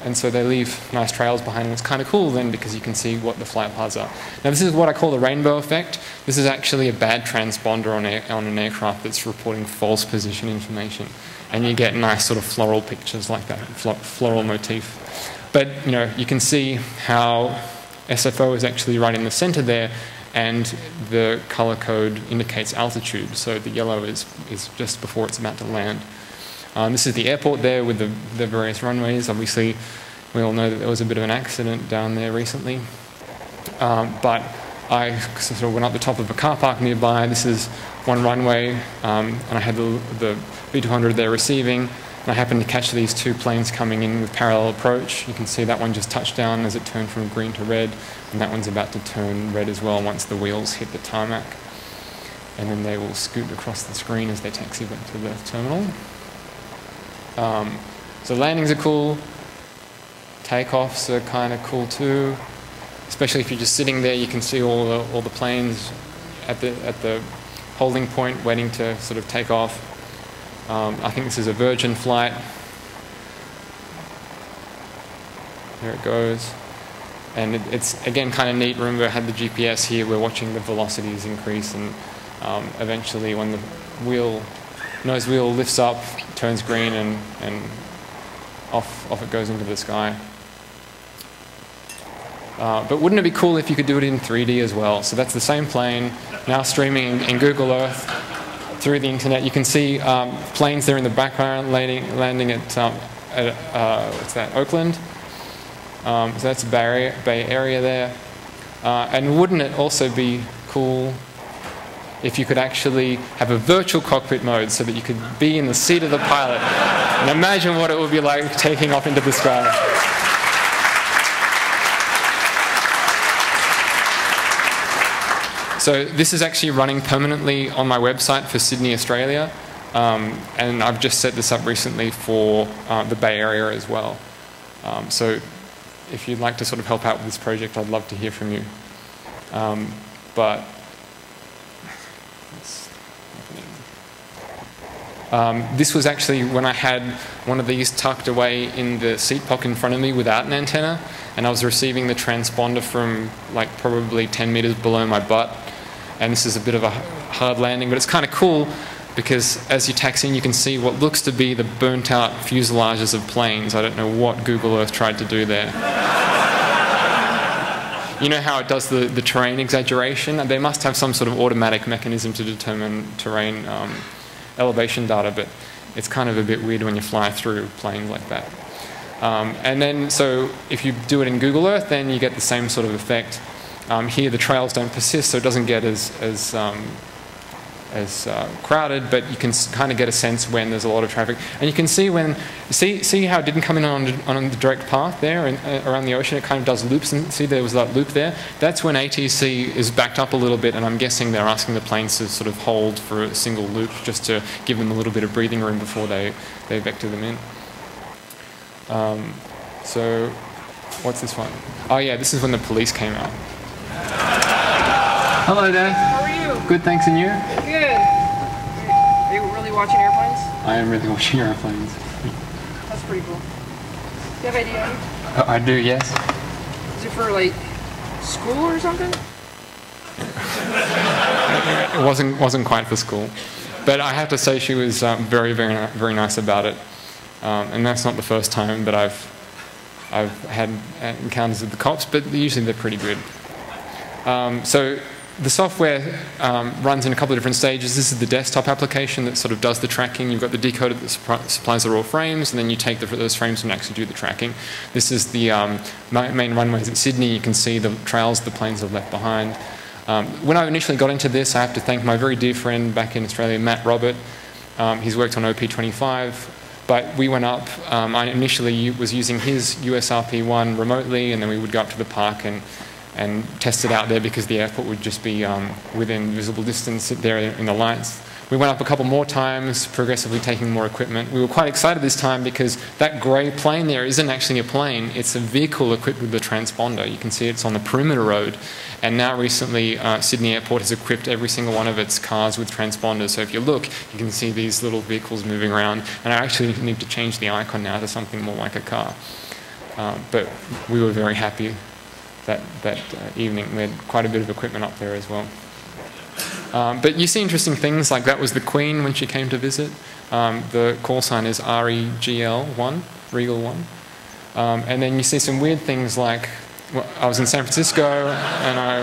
S2: And so they leave nice trails behind them. It's kind of cool then because you can see what the flight paths are. Now this is what I call the rainbow effect. This is actually a bad transponder on an aircraft that's reporting false position information. And you get nice sort of floral pictures like that, floral motif. But you can see how SFO is actually right in the center there, and the color code indicates altitude. So the yellow is just before it's about to land. This is the airport there with the various runways. Obviously, we all know that there was a bit of an accident down there recently. But I sort of went up the top of a car park nearby. This is one runway, and I had the V200 there receiving. And I happened to catch these two planes coming in with parallel approach. You can see that one just touched down as it turned from green to red, and that one's about to turn red as well once the wheels hit the tarmac. And then they will scoot across the screen as they taxi back to the terminal. So landings are cool. Takeoffs are kind of cool too. Especially if you're just sitting there, you can see all the planes at the holding point waiting to sort of take off. I think this is a Virgin flight. There it goes. And it's, again, kind of neat. Remember, I had the GPS here. We're watching the velocities increase, and eventually when the nose wheel lifts up, turns green, and off it goes into the sky. But wouldn't it be cool if you could do it in 3D as well? So that's the same plane, now streaming in Google Earth through the internet. You can see planes there in the background landing at what's that, Oakland. So that's Bay Area there. And wouldn't it also be cool if you could actually have a virtual cockpit mode so that you could be in the seat of the pilot and imagine what it would be like taking off into the sky. So this is actually running permanently on my website for Sydney, Australia. And I've just set this up recently for the Bay Area as well. So if you'd like to sort of help out with this project, I'd love to hear from you. This was actually when I had one of these tucked away in the seat pocket in front of me without an antenna, and I was receiving the transponder from like probably 10 meters below my butt. And this is a bit of a hard landing, but it's kind of cool because as you taxi in, you can see what looks to be the burnt out fuselages of planes. I don't know what Google Earth tried to do there. You know how it does the terrain exaggeration? They must have some sort of automatic mechanism to determine terrain elevation data, but it's kind of a bit weird when you fly through planes like that. And then, so if you do it in Google Earth, then you get the same sort of effect. Here the trails don't persist, so it doesn't get as crowded, but you can kind of get a sense when there's a lot of traffic. And you can see see how it didn't come in on the direct path there and around the ocean. It kind of does loops, and see there was that loop there. That's when ATC is backed up a little bit, and I'm guessing they're asking the planes to sort of hold for a single loop just to give them a little bit of breathing room before they vector them in. So what's this one? Oh yeah, this is when the police came out. Hello there.
S6: How are you?
S2: Good, thanks, and you?
S6: Good. Are you really watching airplanes?
S2: I am really watching airplanes.
S6: That's pretty cool. Do you have idea?
S2: I do, yes.
S6: Is it for like school or something?
S2: It wasn't quite for school, but I have to say she was very, very, very nice about it. And that's not the first time that I've had encounters with the cops, but usually they're pretty good. So the software runs in a couple of different stages. This is the desktop application that sort of does the tracking. You've got the decoder that supplies the raw frames, and then you take those frames and actually do the tracking. This is the main runways at Sydney. You can see the trails the planes have left behind. When I initially got into this, I have to thank my very dear friend back in Australia, Matt Robert. He's worked on OP25. But we went up. I initially was using his USRP1 remotely, and then we would go up to the park and test it out there because the airport would just be within visible distance there in the lights. We went up a couple more times, progressively taking more equipment. We were quite excited this time because that grey plane there isn't actually a plane. It's a vehicle equipped with a transponder. You can see it's on the perimeter road. And now recently, Sydney Airport has equipped every single one of its cars with transponders. So if you look, you can see these little vehicles moving around. And I actually need to change the icon now to something more like a car. But we were very happy that evening. We had quite a bit of equipment up there as well. But you see interesting things, like that was the Queen when she came to visit. The call sign is REGL1, Regal 1. And then you see some weird things like, well, I was in San Francisco and I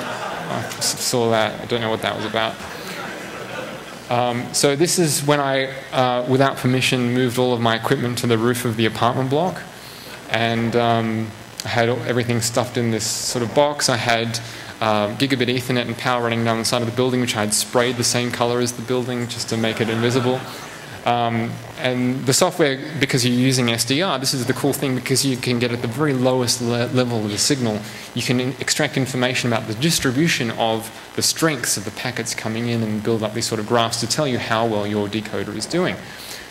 S2: saw that. I don't know what that was about. So this is when I, without permission, moved all of my equipment to the roof of the apartment block. And I had everything stuffed in this sort of box. I had gigabit Ethernet and power running down the side of the building, which I had sprayed the same color as the building just to make it invisible. And the software, because you're using SDR, this is the cool thing, because you can get at the very lowest level of the signal, you can extract information about the distribution of the strengths of the packets coming in and build up these sort of graphs to tell you how well your decoder is doing.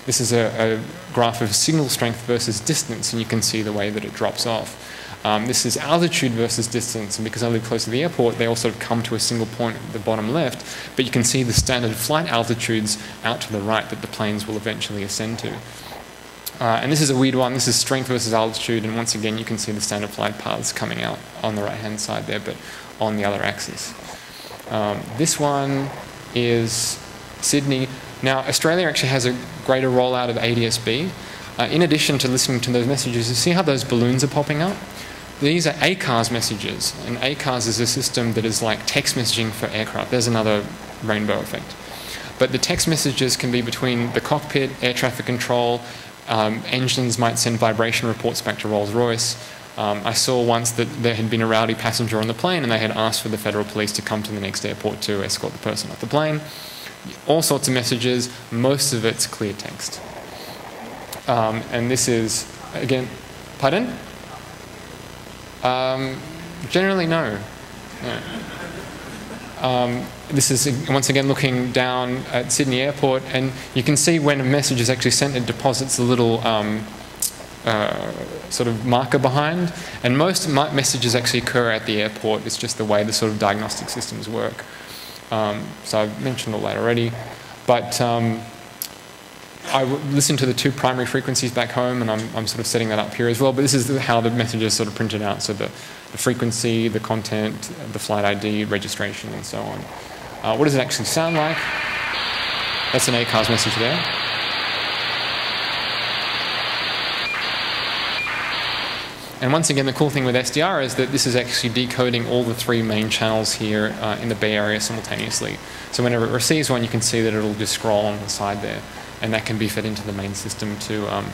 S2: This is a graph of signal strength versus distance, and you can see the way that it drops off. This is altitude versus distance, and because I live close to the airport, they all sort of come to a single point at the bottom left, but you can see the standard flight altitudes out to the right that the planes will eventually ascend to. And this is a weird one. This is strength versus altitude, and once again, you can see the standard flight paths coming out on the right-hand side there, but on the other axis. This one is Sydney. Now, Australia actually has a greater rollout of ADS-B. In addition to listening to those messages, you see how those balloons are popping up? These are ACARS messages, and ACARS is a system that is like text messaging for aircraft. There's another rainbow effect. But the text messages can be between the cockpit, air traffic control, engines might send vibration reports back to Rolls-Royce. I saw once that there had been a rowdy passenger on the plane and they had asked for the federal police to come to the next airport to escort the person off the plane. All sorts of messages, most of it's clear text. And this is, again, pardon? Generally, no. This is, once again, looking down at Sydney Airport, and you can see when a message is actually sent, it deposits a little sort of marker behind, and most messages actually occur at the airport. It's just the way the sort of diagnostic systems work. So I've mentioned all that already, but I listen to the two primary frequencies back home, and I'm sort of setting that up here as well, but this is how the message is sort of printed out, so the frequency, the content, the flight ID, registration, and so on. What does it actually sound like? That's an ACARS message there. And once again, the cool thing with SDR is that this is actually decoding all the three main channels here in the Bay Area simultaneously. So whenever it receives one, you can see that it'll just scroll on the side there. And that can be fed into the main system to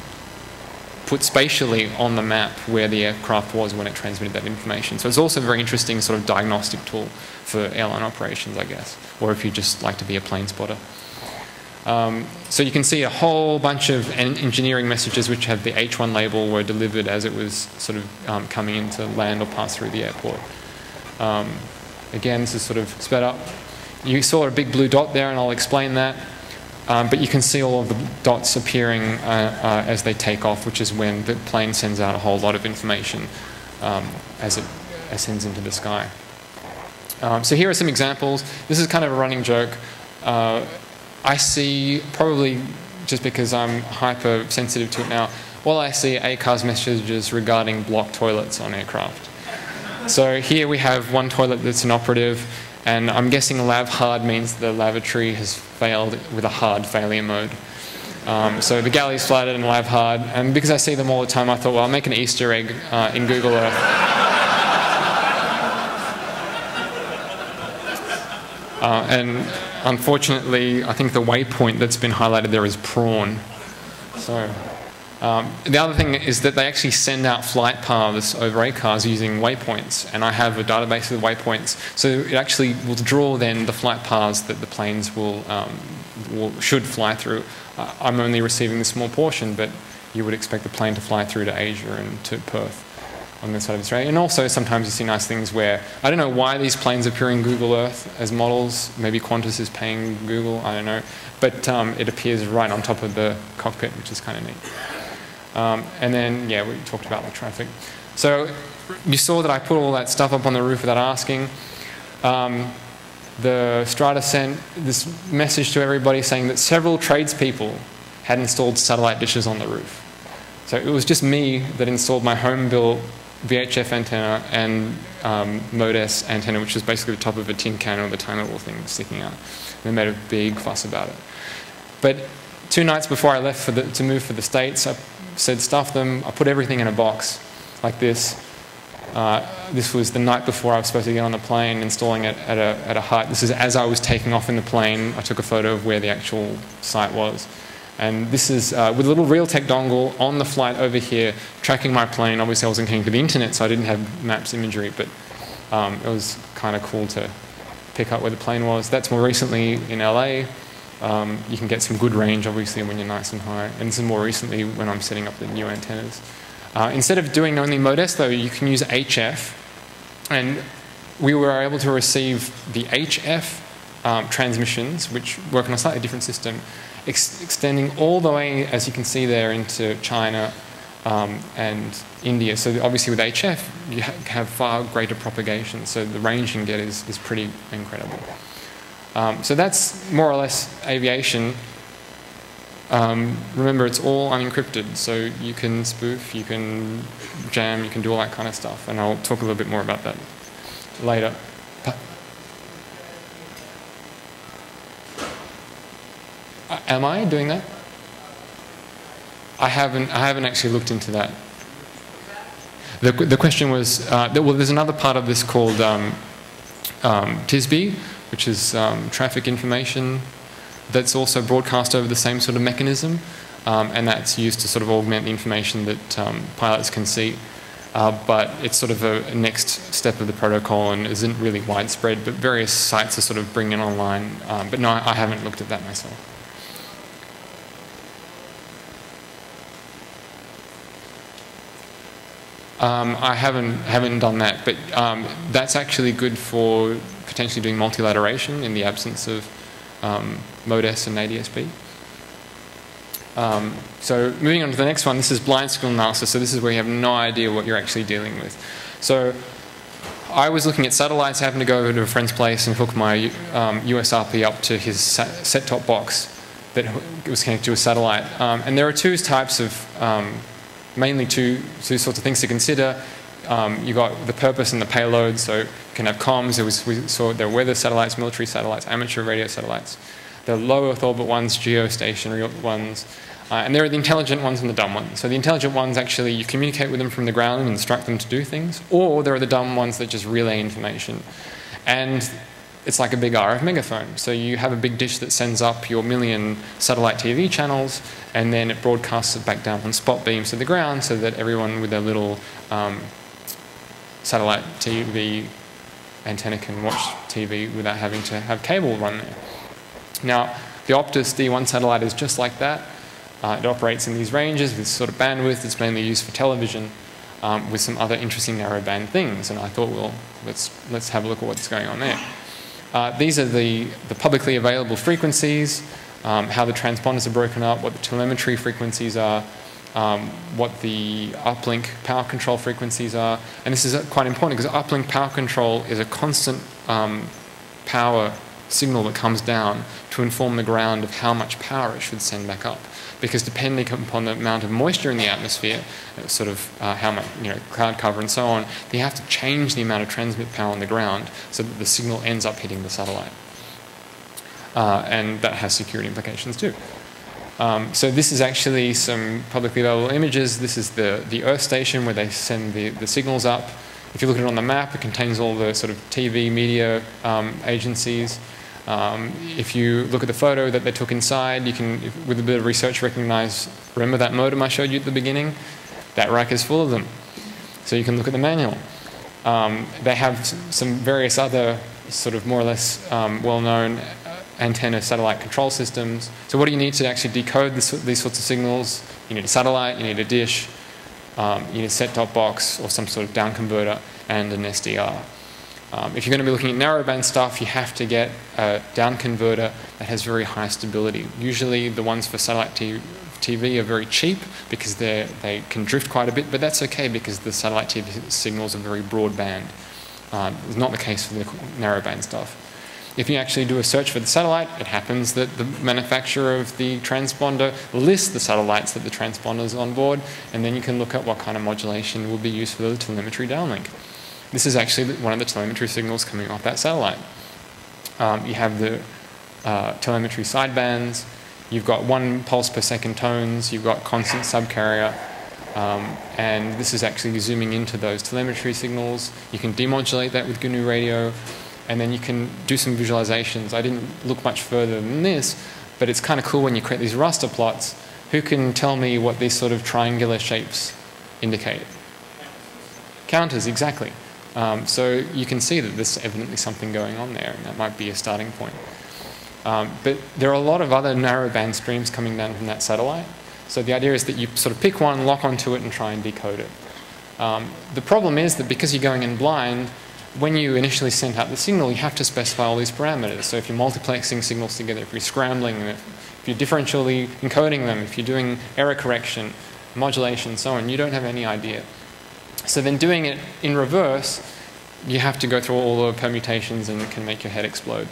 S2: put spatially on the map where the aircraft was when it transmitted that information. So it's also a very interesting sort of diagnostic tool for airline operations, I guess, or if you just like to be a plane spotter. So you can see a whole bunch of engineering messages which have the H1 label were delivered as it was sort of coming into land or pass through the airport. Again, this is sort of sped up. You saw a big blue dot there, and I'll explain that. But you can see all of the dots appearing as they take off, which is when the plane sends out a whole lot of information as it ascends into the sky. So here are some examples. This is kind of a running joke. I see, probably just because I'm hypersensitive to it now, well, I see ACARS messages regarding blocked toilets on aircraft. So here we have one toilet that's inoperative, and I'm guessing lav hard means the lavatory has failed with a hard failure mode. So the galley's flooded and lav hard, and because I see them all the time, I thought, well, I'll make an Easter egg in Google Earth. And unfortunately, I think the waypoint that's been highlighted there is prawn. So the other thing is that they actually send out flight paths over ACARS using waypoints, and I have a database of waypoints. So it actually will draw then the flight paths that the planes should fly through. I'm only receiving a small portion, but you would expect the plane to fly through to Asia and to Perth on this side of Australia. And also sometimes you see nice things where, I don't know why these planes appear in Google Earth as models. Maybe Qantas is paying Google, I don't know. But it appears right on top of the cockpit, which is kind of neat. And then, yeah, we talked about the traffic. So you saw that I put all that stuff up on the roof without asking. The Strata sent this message to everybody saying that several tradespeople had installed satellite dishes on the roof. So it was just me that installed my home-built VHF antenna and Mode-S antenna, which was basically the top of a tin can with a tiny little thing sticking out. And they made a big fuss about it. But 2 nights before I left to move for the States, I said stuff them. I put everything in a box like this. This was the night before I was supposed to get on the plane, installing it at a height. This is as I was taking off in the plane. I took a photo of where the actual site was. And this is with a little Realtek dongle on the flight over here, tracking my plane. Obviously, I wasn't connected to the internet, so I didn't have maps imagery, but it was kind of cool to pick up where the plane was. That's more recently in LA. You can get some good range, obviously, when you're nice and high. And this is more recently when I'm setting up the new antennas. Instead of doing only Mode-S, though, you can use HF. And we were able to receive the HF transmissions, which work on a slightly different system, extending all the way, as you can see there, into China and India. So obviously with HF, you have far greater propagation. So the range you can get is pretty incredible. So that's more or less aviation. Remember, it's all unencrypted, so you can spoof, you can jam, you can do all that kind of stuff, and I'll talk a little bit more about that later. Am I doing that? I haven't actually looked into that. The question was, well, there's another part of this called TSB, which is traffic information. That's also broadcast over the same sort of mechanism, and that's used to sort of augment the information that pilots can see. But it's sort of a next step of the protocol and isn't really widespread, but various sites are sort of bringing it online. But no, I haven't looked at that myself. I haven't done that, but that's actually good for potentially doing multilateration in the absence of Mode-S and ADSB. So moving on to the next one, this is blind signal analysis. So this is where you have no idea what you're actually dealing with. So I was looking at satellites. I happened to go over to a friend's place and hook my USRP up to his set-top box that was connected to a satellite. And there are two types of, mainly two sorts of things to consider. You got the purpose and the payload, so you can have comms. We saw there were weather satellites, military satellites, amateur radio satellites. The low Earth orbit ones, geostationary ones, and there are the intelligent ones and the dumb ones. So the intelligent ones, actually, you communicate with them from the ground and instruct them to do things, or there are the dumb ones that just relay information. And it's like a big RF megaphone. So you have a big dish that sends up your million satellite TV channels, and then it broadcasts it back down on spot beams to the ground so that everyone with their little satellite TV antenna can watch TV without having to have cable run there. Now, the Optus D1 satellite is just like that. It operates in these ranges with sort of bandwidth. It's mainly used for television with some other interesting narrowband things. And I thought, well, let's have a look at what's going on there. These are the publicly available frequencies, how the transponders are broken up, what the telemetry frequencies are, what the uplink power control frequencies are. And this is quite important because uplink power control is a constant power signal that comes down to inform the ground of how much power it should send back up. Because depending upon the amount of moisture in the atmosphere, sort of how much, cloud cover and so on, you have to change the amount of transmit power on the ground so that the signal ends up hitting the satellite. And that has security implications too. So this is actually some publicly available images. This is the Earth station where they send the signals up. If you look at it on the map, it contains all the sort of TV media agencies. If you look at the photo that they took inside, you can, with a bit of research, recognize, remember that modem I showed you at the beginning? That rack is full of them. So you can look at the manual. They have some various other sort of more or less well-known antenna satellite control systems. So what do you need to actually decode these sorts of signals? You need a satellite, you need a dish, you need a set-top box or some sort of down converter and an SDR. If you're going to be looking at narrowband stuff, you have to get a down converter that has very high stability. Usually the ones for satellite TV are very cheap because they can drift quite a bit, but that's okay because the satellite TV signals are very broadband. It's not the case for the narrowband stuff. if you actually do a search for the satellite, it happens that the manufacturer of the transponder lists the satellites that the transponder is on board, and then you can look at what kind of modulation will be used for the telemetry downlink. This is actually one of the telemetry signals coming off that satellite. You have the telemetry sidebands, you've got 1 pulse per second tones, you've got constant subcarrier, and this is actually zooming into those telemetry signals. You can demodulate that with GNU radio, and then you can do some visualizations. I didn't look much further than this, but it's kind of cool when you create these raster plots. Who can tell me what these sort of triangular shapes indicate? Counters, exactly. So you can see that there's evidently something going on there, and that might be a starting point. But there are a lot of other narrowband streams coming down from that satellite. So the idea is that you sort of pick one, lock onto it, and try and decode it. The problem is that because you're going in blind, when you initially send out the signal, you have to specify all these parameters. So if you're multiplexing signals together, if you're scrambling them, if you're differentially encoding them, if you're doing error correction, modulation, and so on, you don't have any idea. So then doing it in reverse, you have to go through all the permutations, and it can make your head explode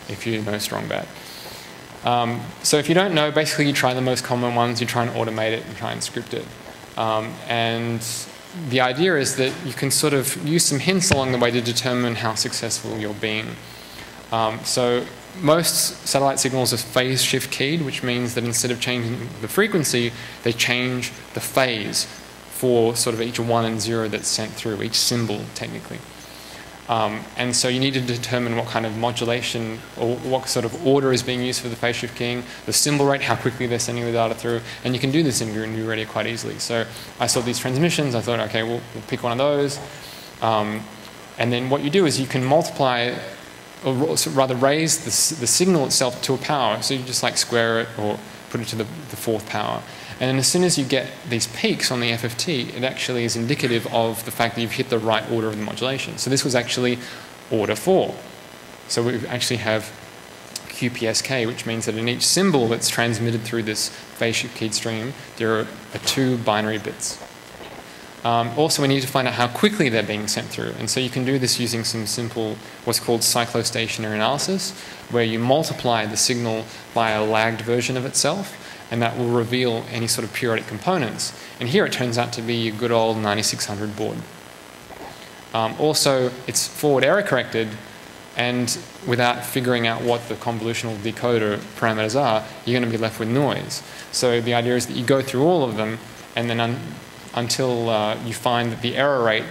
S2: if you know strong bad. So if you don't know, basically you try the most common ones, you try and automate it and try and script it. And the idea is that you can sort of use some hints along the way to determine how successful you're being. So most satellite signals are phase shift keyed, which means that instead of changing the frequency, they change the phase for sort of each 1 and 0 that's sent through, each symbol technically. And so you need to determine what kind of modulation or what sort of order is being used for the phase shift keying, the symbol rate, how quickly they're sending the data through, and you can do this in GNU radio quite easily. So I saw these transmissions, I thought, okay, we'll pick one of those. And then what you do is you can multiply, or rather raise the signal itself to a power. So you just like square it or put it to the 4th power. And then as soon as you get these peaks on the FFT, it actually is indicative of the fact that you've hit the right order of the modulation. So this was actually order 4. So we actually have QPSK, which means that in each symbol that's transmitted through this phase shift keyed stream, there are 2 binary bits. Also, we need to find out how quickly they're being sent through. And so you can do this using some simple, what's called cyclostationary analysis, where you multiply the signal by a lagged version of itself, and that will reveal any sort of periodic components. And here it turns out to be a good old 9600 board. Also, it's forward error corrected, and without figuring out what the convolutional decoder parameters are, you're going to be left with noise. So the idea is that you go through all of them, and then until you find that the error rate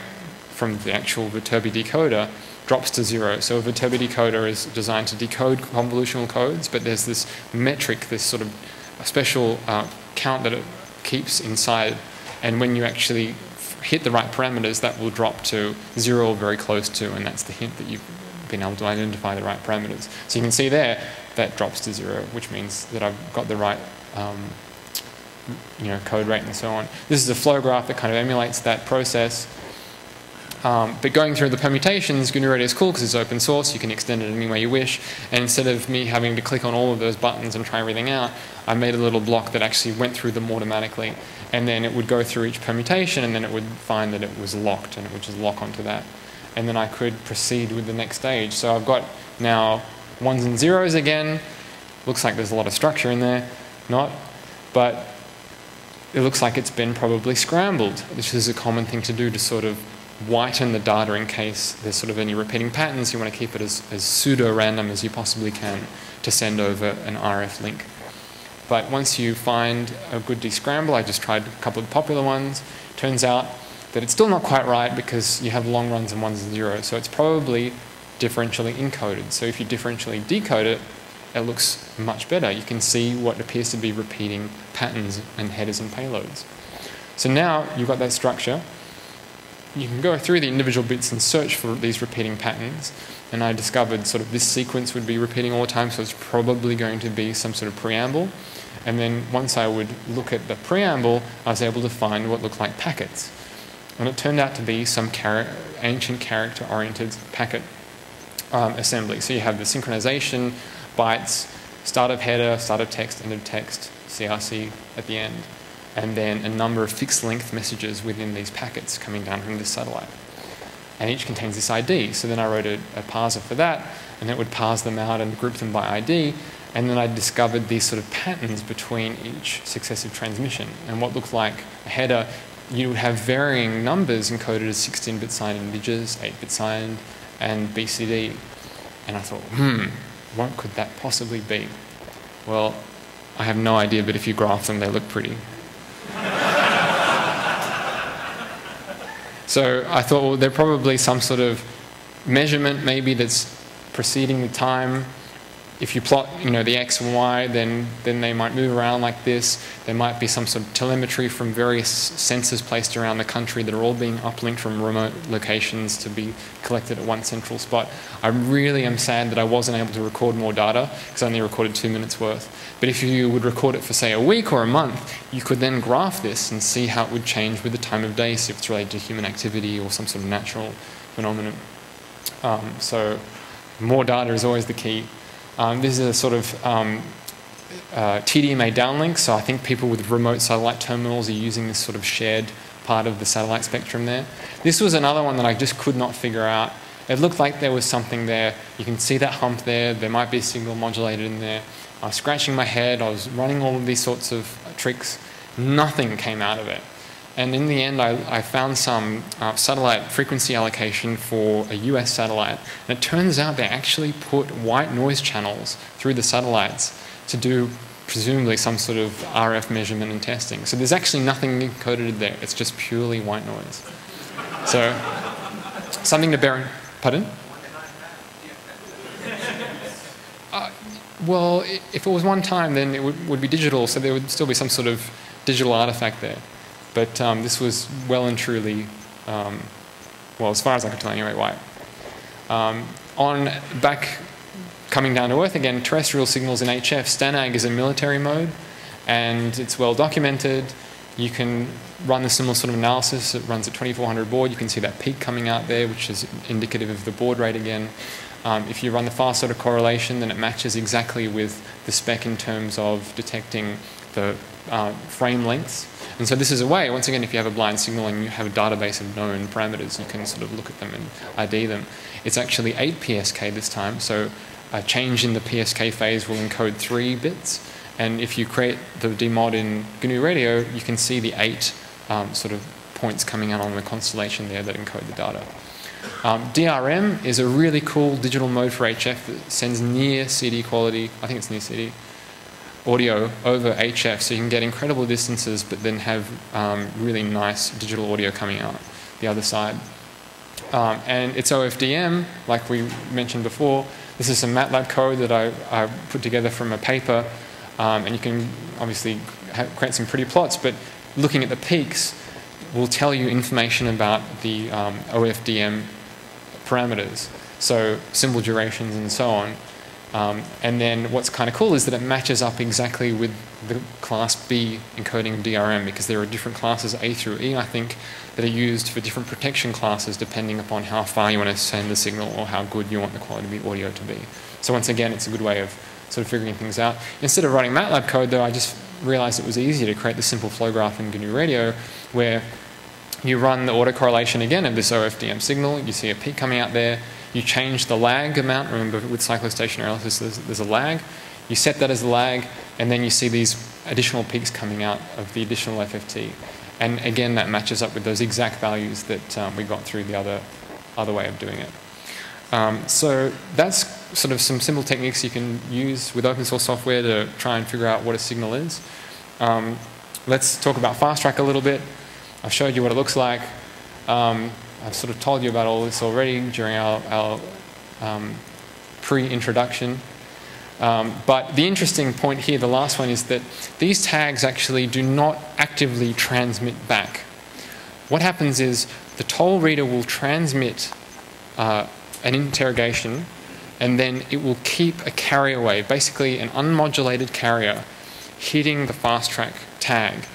S2: from the actual Viterbi decoder drops to 0. So a Viterbi decoder is designed to decode convolutional codes, but there's this metric, this sort of a special count that it keeps inside, and when you actually hit the right parameters, that will drop to 0 or very close to, and that's the hint that you've been able to identify the right parameters. So you can see there that drops to 0, which means that I've got the right code rate and so on. This is a flow graph that kind of emulates that process. But going through the permutations, GNU Radio is cool because it's open source. You can extend it any way you wish. And instead of me having to click on all of those buttons and try everything out, I made a little block that actually went through them automatically. And then it would go through each permutation, and then it would find that it was locked, and it would just lock onto that. And then I could proceed with the next stage. So I've got now 1s and 0s again. Looks like there's a lot of structure in there. Not. But it looks like it's been probably scrambled, which is a common thing to do to sort of whiten the data in case there's sort of any repeating patterns. You want to keep it as pseudo-random as you possibly can to send over an RF link. But once you find a good descramble, I just tried a couple of popular ones. Turns out that it's still not quite right because you have long runs and 1s and 0s. So it's probably differentially encoded. So if you differentially decode it, it looks much better. You can see what appears to be repeating patterns and headers and payloads. So now you've got that structure. You can go through the individual bits and search for these repeating patterns. And I discovered sort of this sequence would be repeating all the time, so it's probably going to be some sort of preamble. And then once I would look at the preamble, I was able to find what looked like packets. And it turned out to be some ancient character-oriented packet assembly. So you have the synchronization, bytes, start of header, start of text, end of text, CRC at the end, and then a number of fixed length messages within these packets coming down from this satellite. And each contains this ID. So then I wrote a parser for that, and it would parse them out and group them by ID. And then I discovered these sort of patterns between each successive transmission. And what looked like a header, you would have varying numbers encoded as 16-bit signed integers, 8-bit signed, and BCD. And I thought, what could that possibly be? Well, I have no idea, but if you graph them, they look pretty. So I thought, well, they're probably some sort of measurement maybe that's preceding the time. If you plot, the X and Y, then they might move around like this. There might be some sort of telemetry from various sensors placed around the country that are all being uplinked from remote locations to be collected at one central spot. I really am sad that I wasn't able to record more data because I only recorded 2 minutes worth. But if you would record it for, say, a week or a month, you could then graph this and see how it would change with the time of day, see if it's related to human activity or some sort of natural phenomenon. So more data is always the key. This is a sort of TDMA downlink, so I think people with remote satellite terminals are using this sort of shared part of the satellite spectrum there. This was another one that I just could not figure out. It looked like there was something there. You can see that hump there. There might be a signal modulated in there. I was scratching my head. I was running all of these sorts of tricks. Nothing came out of it. And in the end, I found some satellite frequency allocation for a US satellite. And it turns out they actually put white noise channels through the satellites to do presumably some sort of RF measurement and testing. So there's actually nothing encoded there. It's just purely white noise. So something to bear in... Pardon? Well, if it was one time, then it would be digital, so there would still be some sort of digital artifact there. But this was well and truly, well, as far as I could tell anyway, white. Coming down to Earth again, terrestrial signals in HF, STANAG is a military mode, and it's well documented. You can run a similar sort of analysis. It runs at 2400 baud. You can see that peak coming out there, which is indicative of the baud rate again. If you run the fast order correlation, then it matches exactly with the spec in terms of detecting the frame lengths. And so this is a way, once again, if you have a blind signal and you have a database of known parameters, you can sort of look at them and ID them. It's actually 8 PSK this time, so a change in the PSK phase will encode 3 bits. And if you create the demod in GNU Radio, you can see the 8 sort of points coming out on the constellation there that encode the data. DRM is a really cool digital mode for HF that sends near CD quality, I think it's near CD, audio over HF, so you can get incredible distances but then have really nice digital audio coming out the other side. And it's OFDM, like we mentioned before. This is some MATLAB code that I put together from a paper, and you can obviously create some pretty plots, but looking at the peaks will tell you information about the OFDM parameters, so symbol durations and so on. And then what's kind of cool is that it matches up exactly with the class B encoding of DRM, because there are different classes, A through E, I think, that are used for different protection classes depending upon how far you want to send the signal or how good you want the quality of the audio to be. So once again, it's a good way of sort of figuring things out. Instead of writing MATLAB code, though, I just realized it was easier to create the simple flow graph in GNU Radio, where you run the autocorrelation again of this OFDM signal. You see a peak coming out there. You change the lag amount. Remember, with cyclostationary analysis, there's a lag. You set that as a lag, and then you see these additional peaks coming out of the additional FFT. And again, that matches up with those exact values that we got through the other way of doing it. So that's sort of some simple techniques you can use with open source software to try and figure out what a signal is. Let's talk about fast track a little bit. I've showed you what it looks like. I've sort of told you about all this already during our pre-introduction. But the interesting point here, the last one, is that these tags actually do not actively transmit back. What happens is the toll reader will transmit an interrogation, and then it will keep a carrier wave, basically an unmodulated carrier, hitting the fast track tag.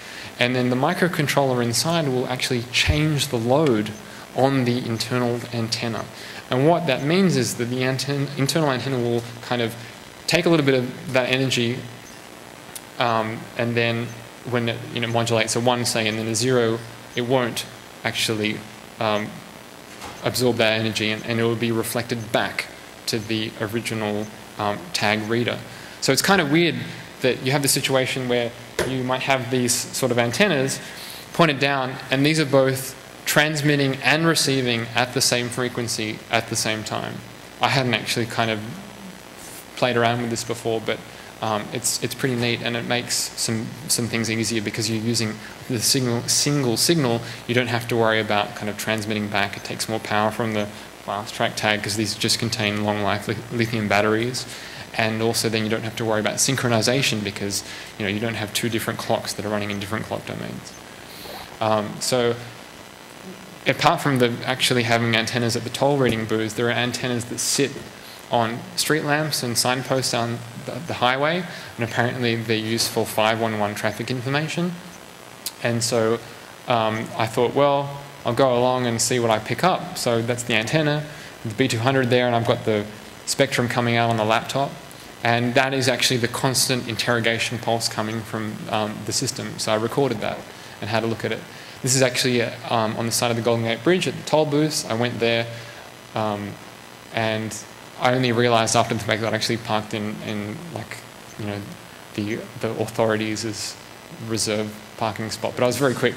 S2: And then the microcontroller inside will actually change the load on the internal antenna. And what that means is that the internal antenna will kind of take a little bit of that energy, and then when it modulates a 1, say, and then a 0, it won't actually absorb that energy, and it will be reflected back to the original tag reader. So it's kind of weird that you have the situation where you might have these sort of antennas pointed down, and these are both transmitting and receiving at the same frequency at the same time. I hadn't actually kind of played around with this before, but it's pretty neat, and it makes some things easier because you're using the single signal. You don't have to worry about kind of transmitting back. It takes more power from the fast track tag because these just contain long life lithium batteries. And also then you don't have to worry about synchronization because you don't have two different clocks that are running in different clock domains. So apart from actually having antennas at the toll reading booths, there are antennas that sit on street lamps and signposts on the highway, and apparently they're used for 511 traffic information. And so I thought, well, I'll go along and see what I pick up. So that's the antenna, the B200 there, and I've got the spectrum coming out on the laptop. And that is actually the constant interrogation pulse coming from the system. So I recorded that and had a look at it. This is actually on the side of the Golden Gate Bridge at the toll booths. I went there, and I only realised after the fact that I actually parked in like, the authorities' reserve parking spot. But I was very quick.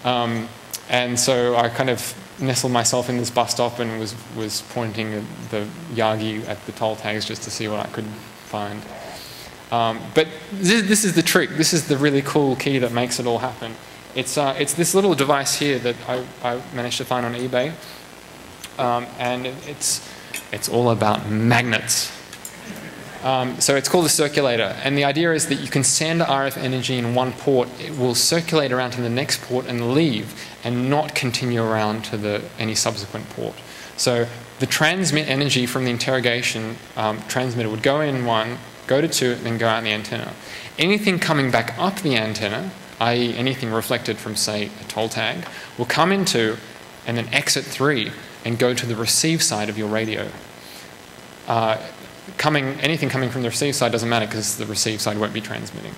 S2: And so I kind of nestled myself in this bus stop and was pointing the Yagi at the toll tags just to see what I could find. But this is the trick. This is the really cool key that makes it all happen. It's this little device here that I managed to find on eBay, and it's all about magnets. So it's called a circulator, and the idea is that you can send RF energy in one port. It will circulate around to the next port and leave, and not continue around to any subsequent port. So the transmit energy from the interrogation transmitter would go in one, go to two, and then go out the antenna. Anything coming back up the antenna, i.e. anything reflected from, say, a toll tag, will come in two and then exit three and go to the receive side of your radio. Anything coming from the receive side doesn't matter because the receive side won't be transmitting.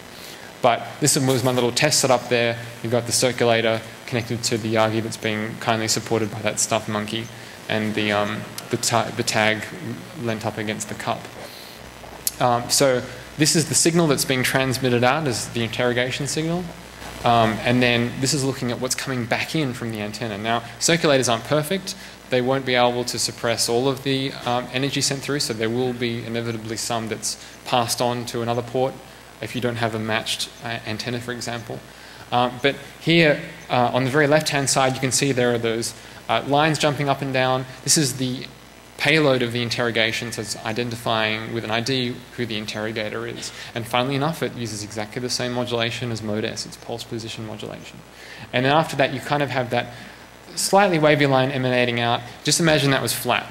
S2: But this was my little test setup there. You've got the circulator connected to the Yagi that's being kindly supported by that stuffed monkey, and the tag lent up against the cup. So this is the signal that's being transmitted out as the interrogation signal. And then this is looking at what's coming back in from the antenna. Now, circulators aren't perfect. They won't be able to suppress all of the energy sent through, so there will be inevitably some that's passed on to another port if you don't have a matched antenna, for example. But here, on the very left-hand side, you can see there are those lines jumping up and down. This is the payload of the interrogation, so it's identifying with an ID who the interrogator is. And funnily enough, it uses exactly the same modulation as Mode S. It's pulse position modulation. And then after that, you kind of have that slightly wavy line emanating out. Just imagine that was flat.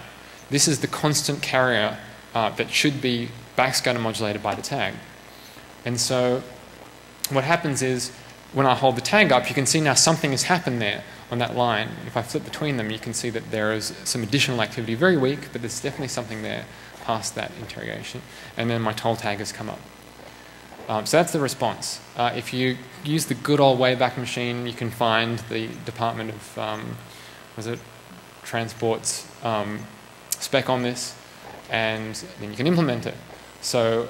S2: This is the constant carrier that should be backscatter modulated by the tag. And so what happens is, when I hold the tag up, you can see now something has happened there on that line. If I flip between them, you can see that there is some additional activity, very weak, but there's definitely something there past that interrogation. And then my toll tag has come up. So that's the response. If you use the good old Wayback Machine, you can find the Department of Transport's spec on this, and then you can implement it. So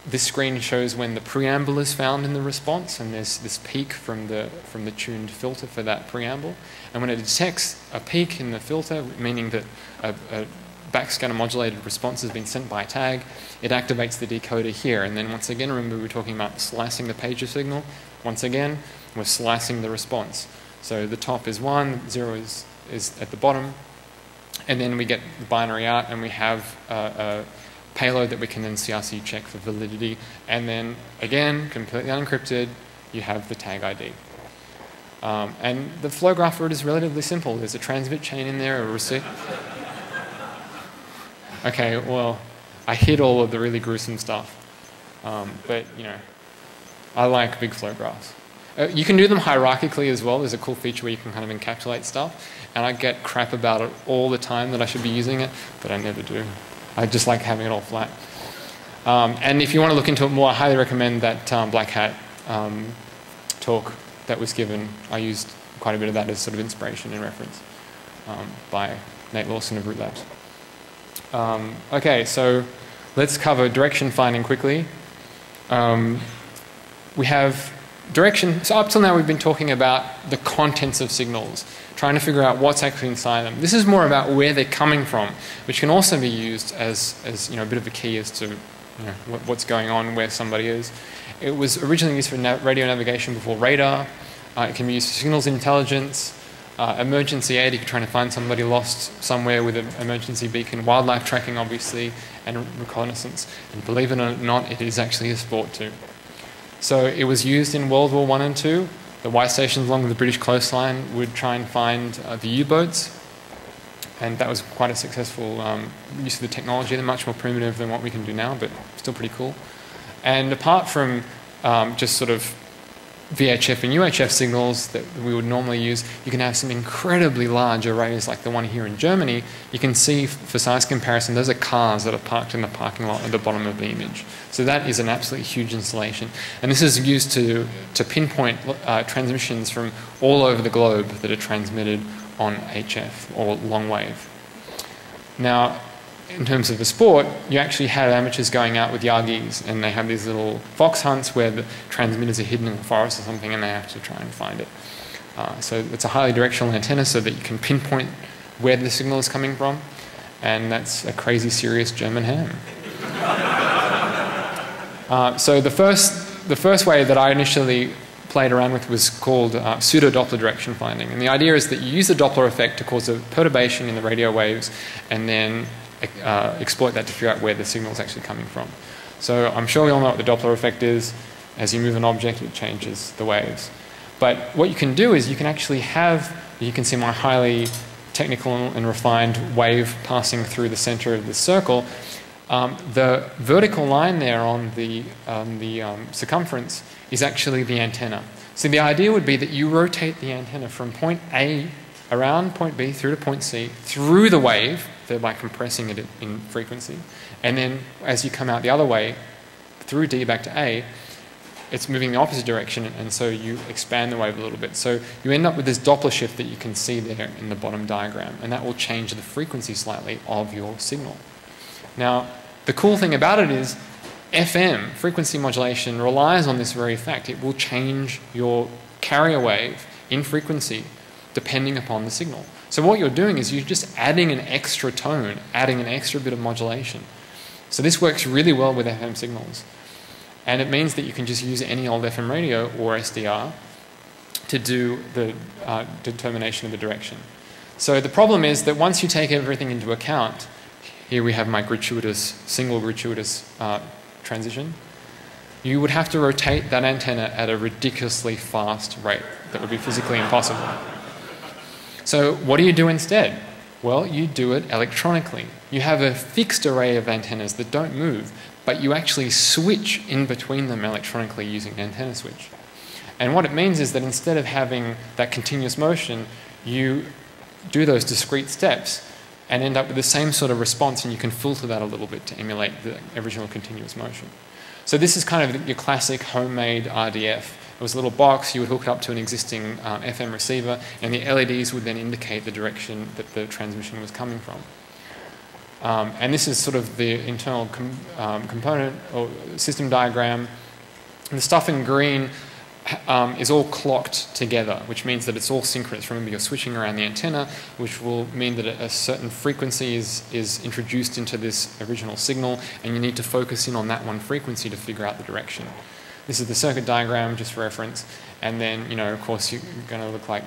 S2: this screen shows when the preamble is found in the response, and there's this peak from the tuned filter for that preamble. And when it detects a peak in the filter, meaning that a backscatter modulated response has been sent by a tag, it activates the decoder here. And then once again, remember we were talking about slicing the pager signal. Once again, we're slicing the response. So the top is 1, 0 is at the bottom, and then we get the binary out, and we have a payload that we can then CRC check for validity. And then again, completely unencrypted, you have the tag ID. And the flow graph for it is relatively simple. There's a transmit chain in there, a receive. Okay, well, I hid all of the really gruesome stuff. But, I like big flow graphs. You can do them hierarchically as well. There's a cool feature where you can kind of encapsulate stuff. And I get crap about it all the time that I should be using it, but I never do. I just like having it all flat. And if you want to look into it more, I highly recommend that Black Hat talk that was given. I used quite a bit of that as sort of inspiration and reference by Nate Lawson of Root Labs. Okay, so let's cover direction finding quickly. We have direction. So up till now we've been talking about the contents of signals, trying to figure out what's actually inside them. This is more about where they're coming from, which can also be used as you know, a bit of a key as to what's going on, where somebody is. It was originally used for radio navigation before radar. It can be used for signals intelligence, emergency aid if you're trying to find somebody lost somewhere with an emergency beacon, wildlife tracking obviously, and reconnaissance. And believe it or not, it is actually a sport too. So it was used in World War I and II. The Y stations along the British coastline would try and find the U-boats, and that was quite a successful use of the technology. They're much more primitive than what we can do now, but still pretty cool. And apart from just sort of VHF and UHF signals that we would normally use, you can have some incredibly large arrays like the one here in Germany. You can see, for size comparison, those are cars that are parked in the parking lot at the bottom of the image. So that is an absolutely huge installation. And this is used to pinpoint transmissions from all over the globe that are transmitted on HF or long wave. Now, in terms of the sport, you actually have amateurs going out with yagis, and they have these little fox hunts where the transmitters are hidden in the forest or something, and they have to try and find it. So it's a highly directional antenna so that you can pinpoint where the signal is coming from, and that's a crazy serious German ham. So the first way that I initially played around with was called pseudo-Doppler direction finding, and the idea is that you use the Doppler effect to cause a perturbation in the radio waves, and then exploit that to figure out where the signal is actually coming from. So I'm sure we all know what the Doppler effect is. As you move an object, it changes the waves. But what you can do is you can actually have, you can see my highly technical and refined wave passing through the center of the circle. The vertical line there on the circumference is actually the antenna. So the idea would be that you rotate the antenna from point A around point B through to point C through the wave, thereby compressing it in frequency. And then as you come out the other way, through D back to A, it's moving the opposite direction, and so you expand the wave a little bit. So you end up with this Doppler shift that you can see there in the bottom diagram, and that will change the frequency slightly of your signal. Now, the cool thing about it is FM, frequency modulation, relies on this very fact. It will change your carrier wave in frequency depending upon the signal. So what you're doing is you're just adding an extra tone, adding an extra bit of modulation. So this works really well with FM signals. And it means that you can just use any old FM radio or SDR to do the determination of the direction. So the problem is that once you take everything into account, here we have my single gratuitous transition, you would have to rotate that antenna at a ridiculously fast rate that would be physically impossible. So what do you do instead? Well, you do it electronically. You have a fixed array of antennas that don't move, but you actually switch in between them electronically using an antenna switch. And what it means is that instead of having that continuous motion, you do those discrete steps and end up with the same sort of response, and you can filter that a little bit to emulate the original continuous motion. So this is kind of your classic homemade RDF. It was a little box, you would hook it up to an existing FM receiver, and the LEDs would then indicate the direction that the transmission was coming from. And this is sort of the internal component or system diagram. And the stuff in green is all clocked together, which means that it's all synchronous. Remember, you're switching around the antenna, which will mean that a certain frequency is introduced into this original signal, and you need to focus in on that one frequency to figure out the direction. This is the circuit diagram, just for reference. And then, you know, of course, you're going to look like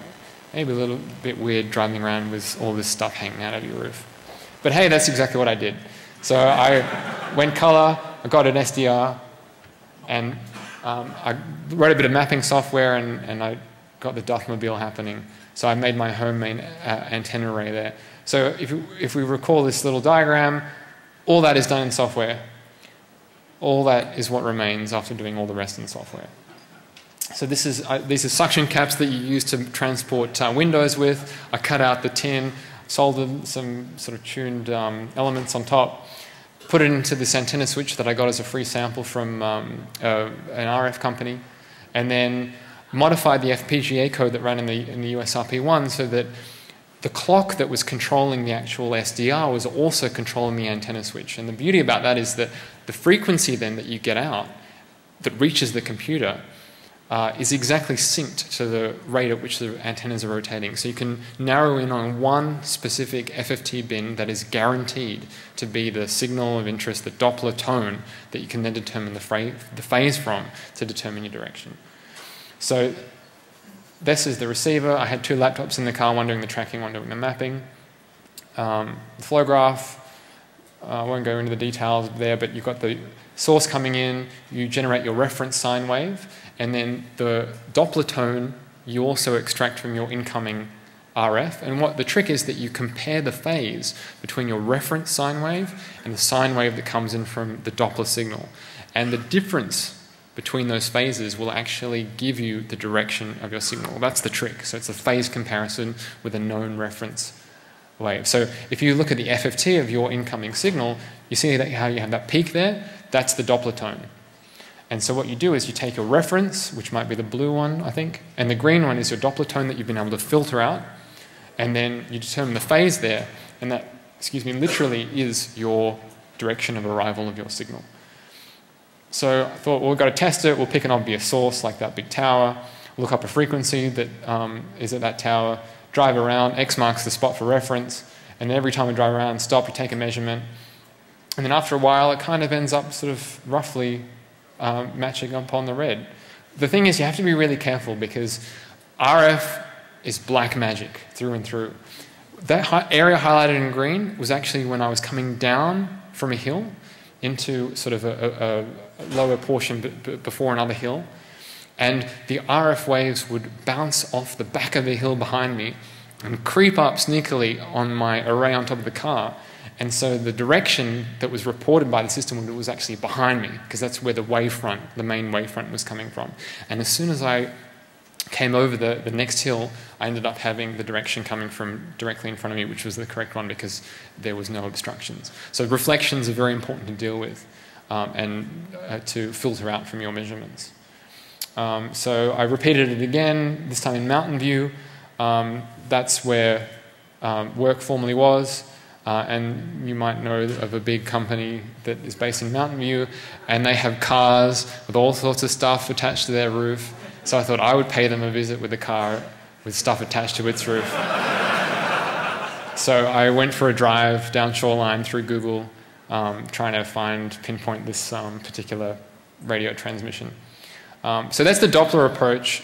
S2: maybe a little bit weird driving around with all this stuff hanging out of your roof. But hey, that's exactly what I did. So I went color, I got an SDR, and I wrote a bit of mapping software, and I got the Duffmobile happening. So I made my home main antenna array there. So if we recall this little diagram, all that is done in software. All that is what remains after doing all the rest in software. So these are suction caps that you use to transport windows with. I cut out the tin, soldered some sort of tuned elements on top, put it into this antenna switch that I got as a free sample from an RF company, and then modified the FPGA code that ran in the USRP1 so that the clock that was controlling the actual SDR was also controlling the antenna switch. And the beauty about that is that the frequency then that you get out that reaches the computer is exactly synced to the rate at which the antennas are rotating. So you can narrow in on one specific FFT bin that is guaranteed to be the signal of interest, the Doppler tone, that you can then determine the phase from to determine your direction. So this is the receiver. I had two laptops in the car, one doing the tracking, one doing the mapping. The flow graph, I won't go into the details there, but you've got the source coming in, you generate your reference sine wave, and then the Doppler tone you also extract from your incoming RF. And what the trick is that you compare the phase between your reference sine wave and the sine wave that comes in from the Doppler signal. And the difference between those phases will actually give you the direction of your signal. That's the trick. So it's a phase comparison with a known reference wave. So if you look at the FFT of your incoming signal, you see that how you have that peak there. That's the Doppler tone. And so what you do is you take your reference, which might be the blue one, I think, and the green one is your Doppler tone that you've been able to filter out, and then you determine the phase there, and that, literally is your direction of arrival of your signal. So I thought, well, we've got to test it. We'll pick an obvious source like that big tower, look up a frequency that is at that tower, drive around, X marks the spot for reference, and then every time we drive around, stop, you take a measurement, and then after a while, it kind of ends up sort of roughly matching up on the red. The thing is, you have to be really careful because RF is black magic through and through. That area highlighted in green was actually when I was coming down from a hill into sort of a lower portion before another hill, and the RF waves would bounce off the back of the hill behind me and creep up sneakily on my array on top of the car. And so the direction that was reported by the system was actually behind me, because that's where the wavefront, the main wavefront, was coming from. And as soon as I came over the next hill, I ended up having the direction coming from directly in front of me, which was the correct one because there was no obstructions. So reflections are very important to deal with and to filter out from your measurements. So I repeated it again, this time in Mountain View. That's where work formerly was. And you might know of a big company that is based in Mountain View, and they have cars with all sorts of stuff attached to their roof. So I thought I would pay them a visit with a car with stuff attached to its roof. So I went for a drive down Shoreline through Google, trying to pinpoint this particular radio transmission. So that's the Doppler approach.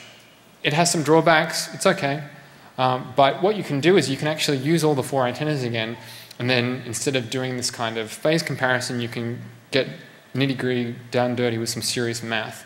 S2: It has some drawbacks. It's okay. But what you can do is you can actually use all the four antennas again, and then instead of doing this kind of phase comparison, you can get nitty-gritty, down dirty with some serious math.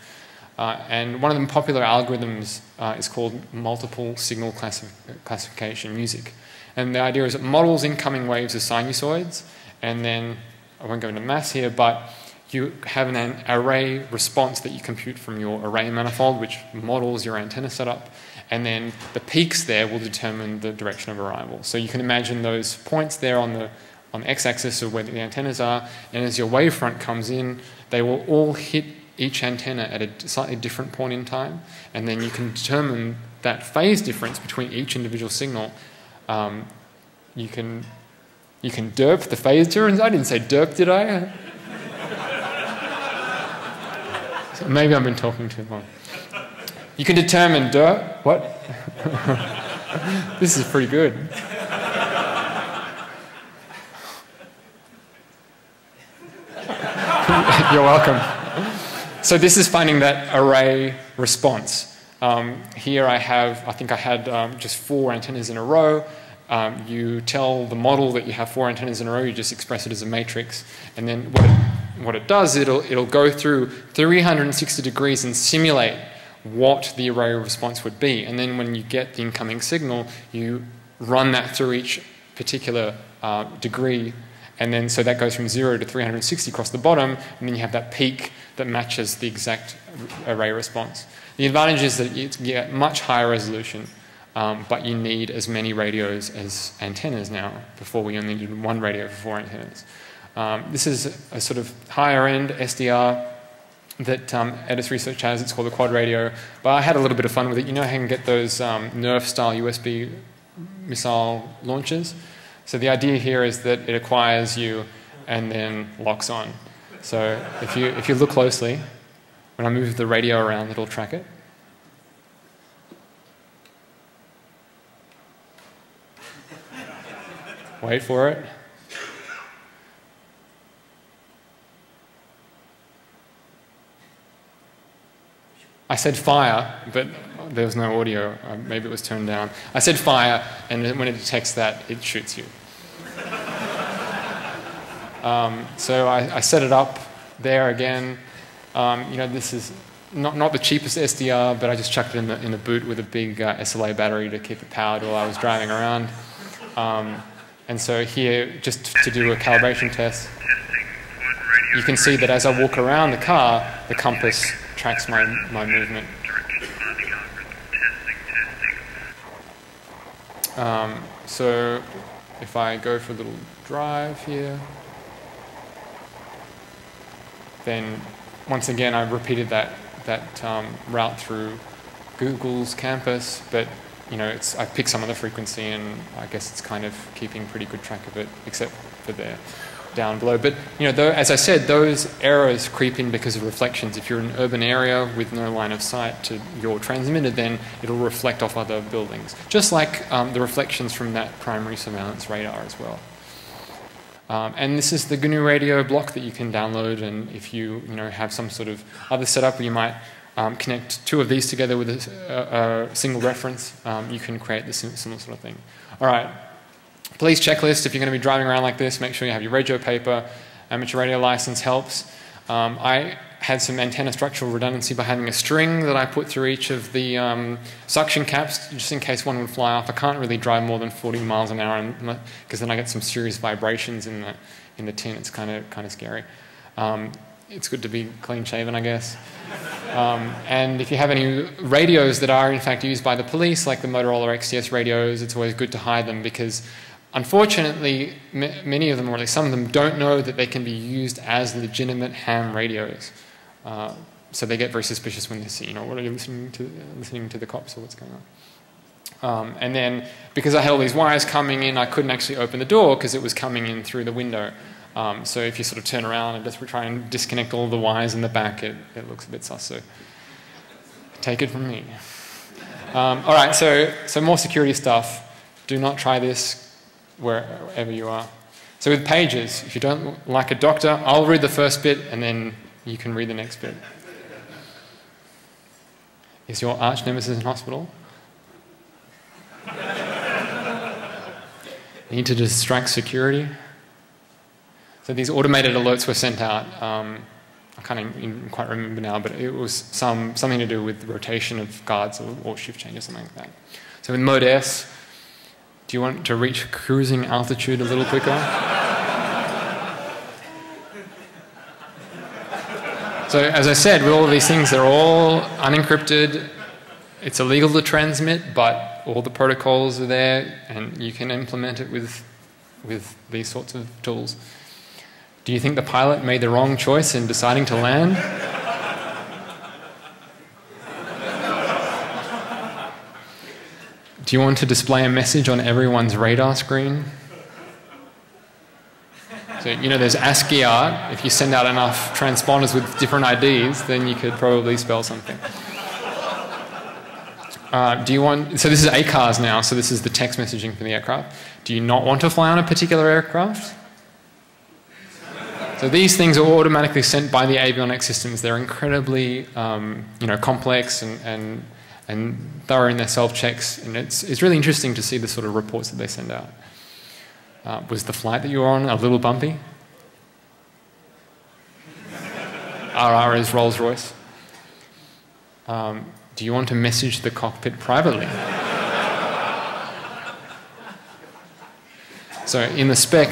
S2: And one of the popular algorithms is called multiple signal classification, MUSIC. And the idea is it models incoming waves as sinusoids, and then, I won't go into maths here, but you have an array response that you compute from your array manifold, which models your antenna setup, and then the peaks there will determine the direction of arrival. So you can imagine those points there on the x-axis of where the antennas are, and as your wavefront comes in, they will all hit each antenna at a slightly different point in time, and then you can determine that phase difference between each individual signal. You can derp the phase difference. I didn't say derp, did I? So maybe I've been talking too long. You can determine derp. What? This is pretty good. You're welcome. So this is finding that array response. Here I think I had just 4 antennas in a row. You tell the model that you have 4 antennas in a row, you just express it as a matrix, and then what it does, it'll go through 360 degrees and simulate what the array response would be. And then when you get the incoming signal, you run that through each particular degree, and then so that goes from 0 to 360 across the bottom, and then you have that peak that matches the exact array response. The advantage is that you get much higher resolution, but you need as many radios as antennas now. Before we only needed 1 radio for 4 antennas. This is a sort of higher end SDR that Edis Research has. It's called a quad radio, but I had a little bit of fun with it. You know how you can get those Nerf style USB missile launches. So the idea here is that it acquires you and then locks on. So if you look closely, when I move the radio around, it'll track it. Wait for it. I said fire, but there was no audio. Maybe it was turned down. I said fire, and when it detects that, it shoots you. So I set it up there again. You know, this is not the cheapest SDR, but I just chucked it in the boot with a big SLA battery to keep it powered while I was driving around. And so here, just to do a calibration test, you can see that as I walk around the car, the compass tracks my movement. So if I go for a little drive here, then once again I repeated that route through Google's campus, but you know, I picked some of the frequency, and I guess it's kind of keeping pretty good track of it, except for there down below. But you know, as I said, those errors creep in because of reflections. If you're in an urban area with no line of sight to your transmitter, then it'll reflect off other buildings, just like the reflections from that primary surveillance radar as well. And this is the GNU radio block that you can download, and if you have some sort of other setup where you might connect two of these together with a single reference, you can create this similar sort of thing. All right. Police checklist: if you're going to be driving around like this, make sure you have your radio paper. Amateur radio license helps. I had some antenna structural redundancy by having a string that I put through each of the suction caps, just in case one would fly off. I can't really drive more than 40 miles an hour, because then I get some serious vibrations in the tin. It's kind of scary. It's good to be clean shaven, I guess. And if you have any radios that are in fact used by the police, like the Motorola XTS radios, it's always good to hide them, because unfortunately, many of them, or at least some of them, don't know that they can be used as legitimate ham radios. So they get very suspicious when they see, what are you listening to the cops, or what's going on? And then, because I had all these wires coming in, I couldn't actually open the door because it was coming in through the window. So if you sort of turn around and just try and disconnect all the wires in the back, it looks a bit sus. So take it from me. All right, so more security stuff. Do not try this wherever you are. So with pages, if you don't like a doctor, I'll read the first bit and then you can read the next bit. Is your arch nemesis in hospital? Need to distract security? So these automated alerts were sent out. I can't even quite remember now, but it was something to do with rotation of guards or shift change or something like that. So with Mode S, do you want to reach cruising altitude a little quicker? So as I said, with all of these things, they're all unencrypted. It's illegal to transmit, but all the protocols are there, and you can implement it with these sorts of tools. Do you think the pilot made the wrong choice in deciding to land? Do you want to display a message on everyone's radar screen? So, there's ASCII art. If you send out enough transponders with different IDs, then you could probably spell something. So this is ACARS now, so this is the text messaging for the aircraft. Do you not want to fly on a particular aircraft? So these things are automatically sent by the avionics systems. They're incredibly, complex and thorough in their self-checks, and it's really interesting to see the sort of reports that they send out. Was the flight that you were on a little bumpy? RR is Rolls-Royce. Do you want to message the cockpit privately? So in the spec,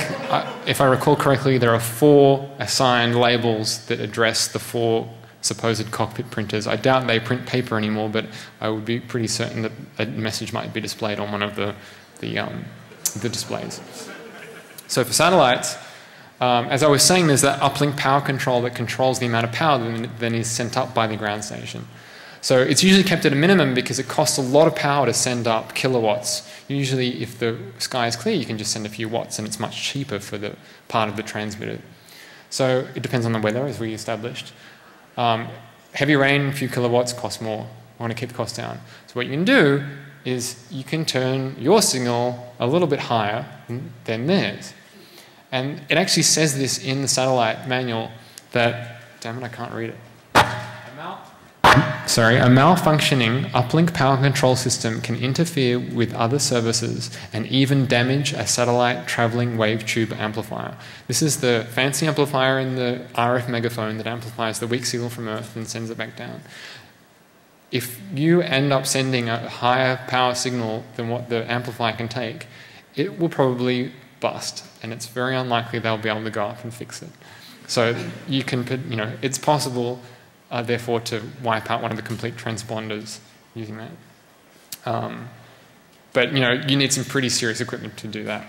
S2: if I recall correctly, there are 4 assigned labels that address the 4 supposed cockpit printers. I doubt they print paper anymore, but I would be pretty certain that a message might be displayed on one of the displays. So for satellites, as I was saying, there's that uplink power control that controls the amount of power that then is sent up by the ground station. So it's usually kept at a minimum because it costs a lot of power to send up kilowatts. Usually if the sky is clear, you can just send a few watts and it's much cheaper for the part of the transmitter. So it depends on the weather, as we established. Heavy rain, a few kilowatts costs more. We want to keep the cost down. So what you can do is you can turn your signal a little bit higher than theirs. And it actually says this in the satellite manual that, damn it, I can't read it. A malfunctioning uplink power control system can interfere with other services and even damage a satellite traveling wave tube amplifier. This is the fancy amplifier in the RF megaphone that amplifies the weak signal from Earth and sends it back down. If you end up sending a higher power signal than what the amplifier can take, it will probably bust, and it's very unlikely they'll be able to go up and fix it. So you can put, it's possible, therefore, to wipe out one of the complete transponders using that. But you need some pretty serious equipment to do that.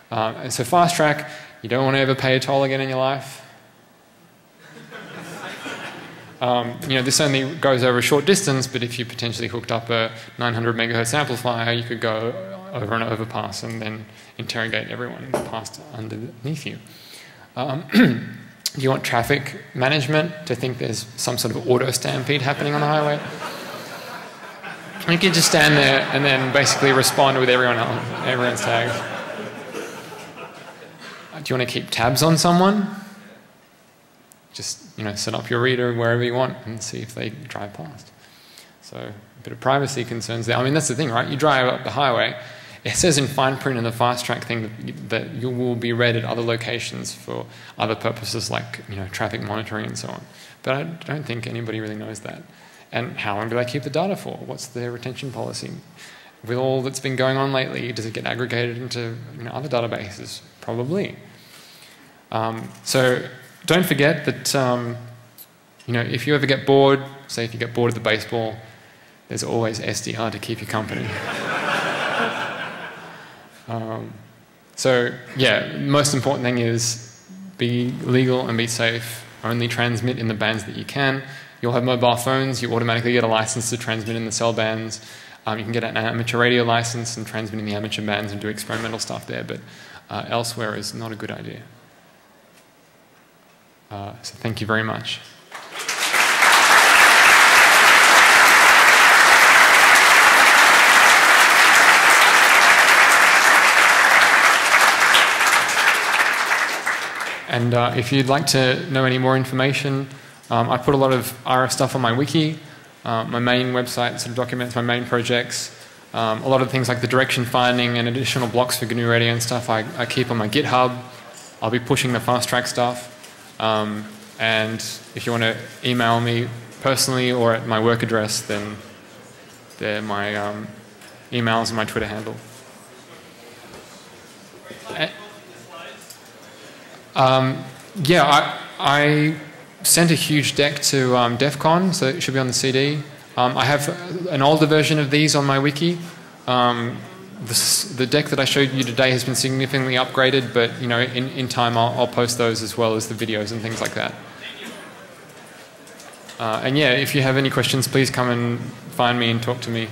S2: And so fast track, you don't want to ever pay a toll again in your life. This only goes over a short distance, but if you potentially hooked up a 900 megahertz amplifier, you could go over an overpass and then interrogate everyone passed underneath you. Do you want traffic management to think there's some sort of auto stampede happening on the highway? You can just stand there and then basically respond with everyone's tags. Do you want to keep tabs on someone? Just set up your reader wherever you want and see if they drive past. So a bit of privacy concerns there. I mean, that's the thing, right? You drive up the highway. It says in fine print in the fast track thing that you will be read at other locations for other purposes like traffic monitoring and so on. But I don't think anybody really knows that. And how long do they keep the data for? What's their retention policy? With all that's been going on lately, does it get aggregated into other databases? Probably. So don't forget that if you ever get bored, say if you get bored of the baseball, there's always SDR to keep you company. So yeah, most important thing is be legal and be safe. Only transmit in the bands that you can. You'll have mobile phones. You automatically get a license to transmit in the cell bands. You can get an amateur radio license and transmit in the amateur bands and do experimental stuff there, but elsewhere is not a good idea. So thank you very much. And if you'd like to know any more information, I put a lot of RF stuff on my wiki. My main website sort of documents my main projects. A lot of things like the direction finding and additional blocks for GNU radio and stuff I keep on my GitHub. I'll be pushing the fast track stuff. And if you want to email me personally or at my work address, then they're my emails and my Twitter handle. Yeah, I sent a huge deck to DEFCON, so it should be on the CD. I have an older version of these on my wiki. The deck that I showed you today has been significantly upgraded, but in time I'll post those as well as the videos and things like that. And yeah, if you have any questions, please come and find me and talk to me.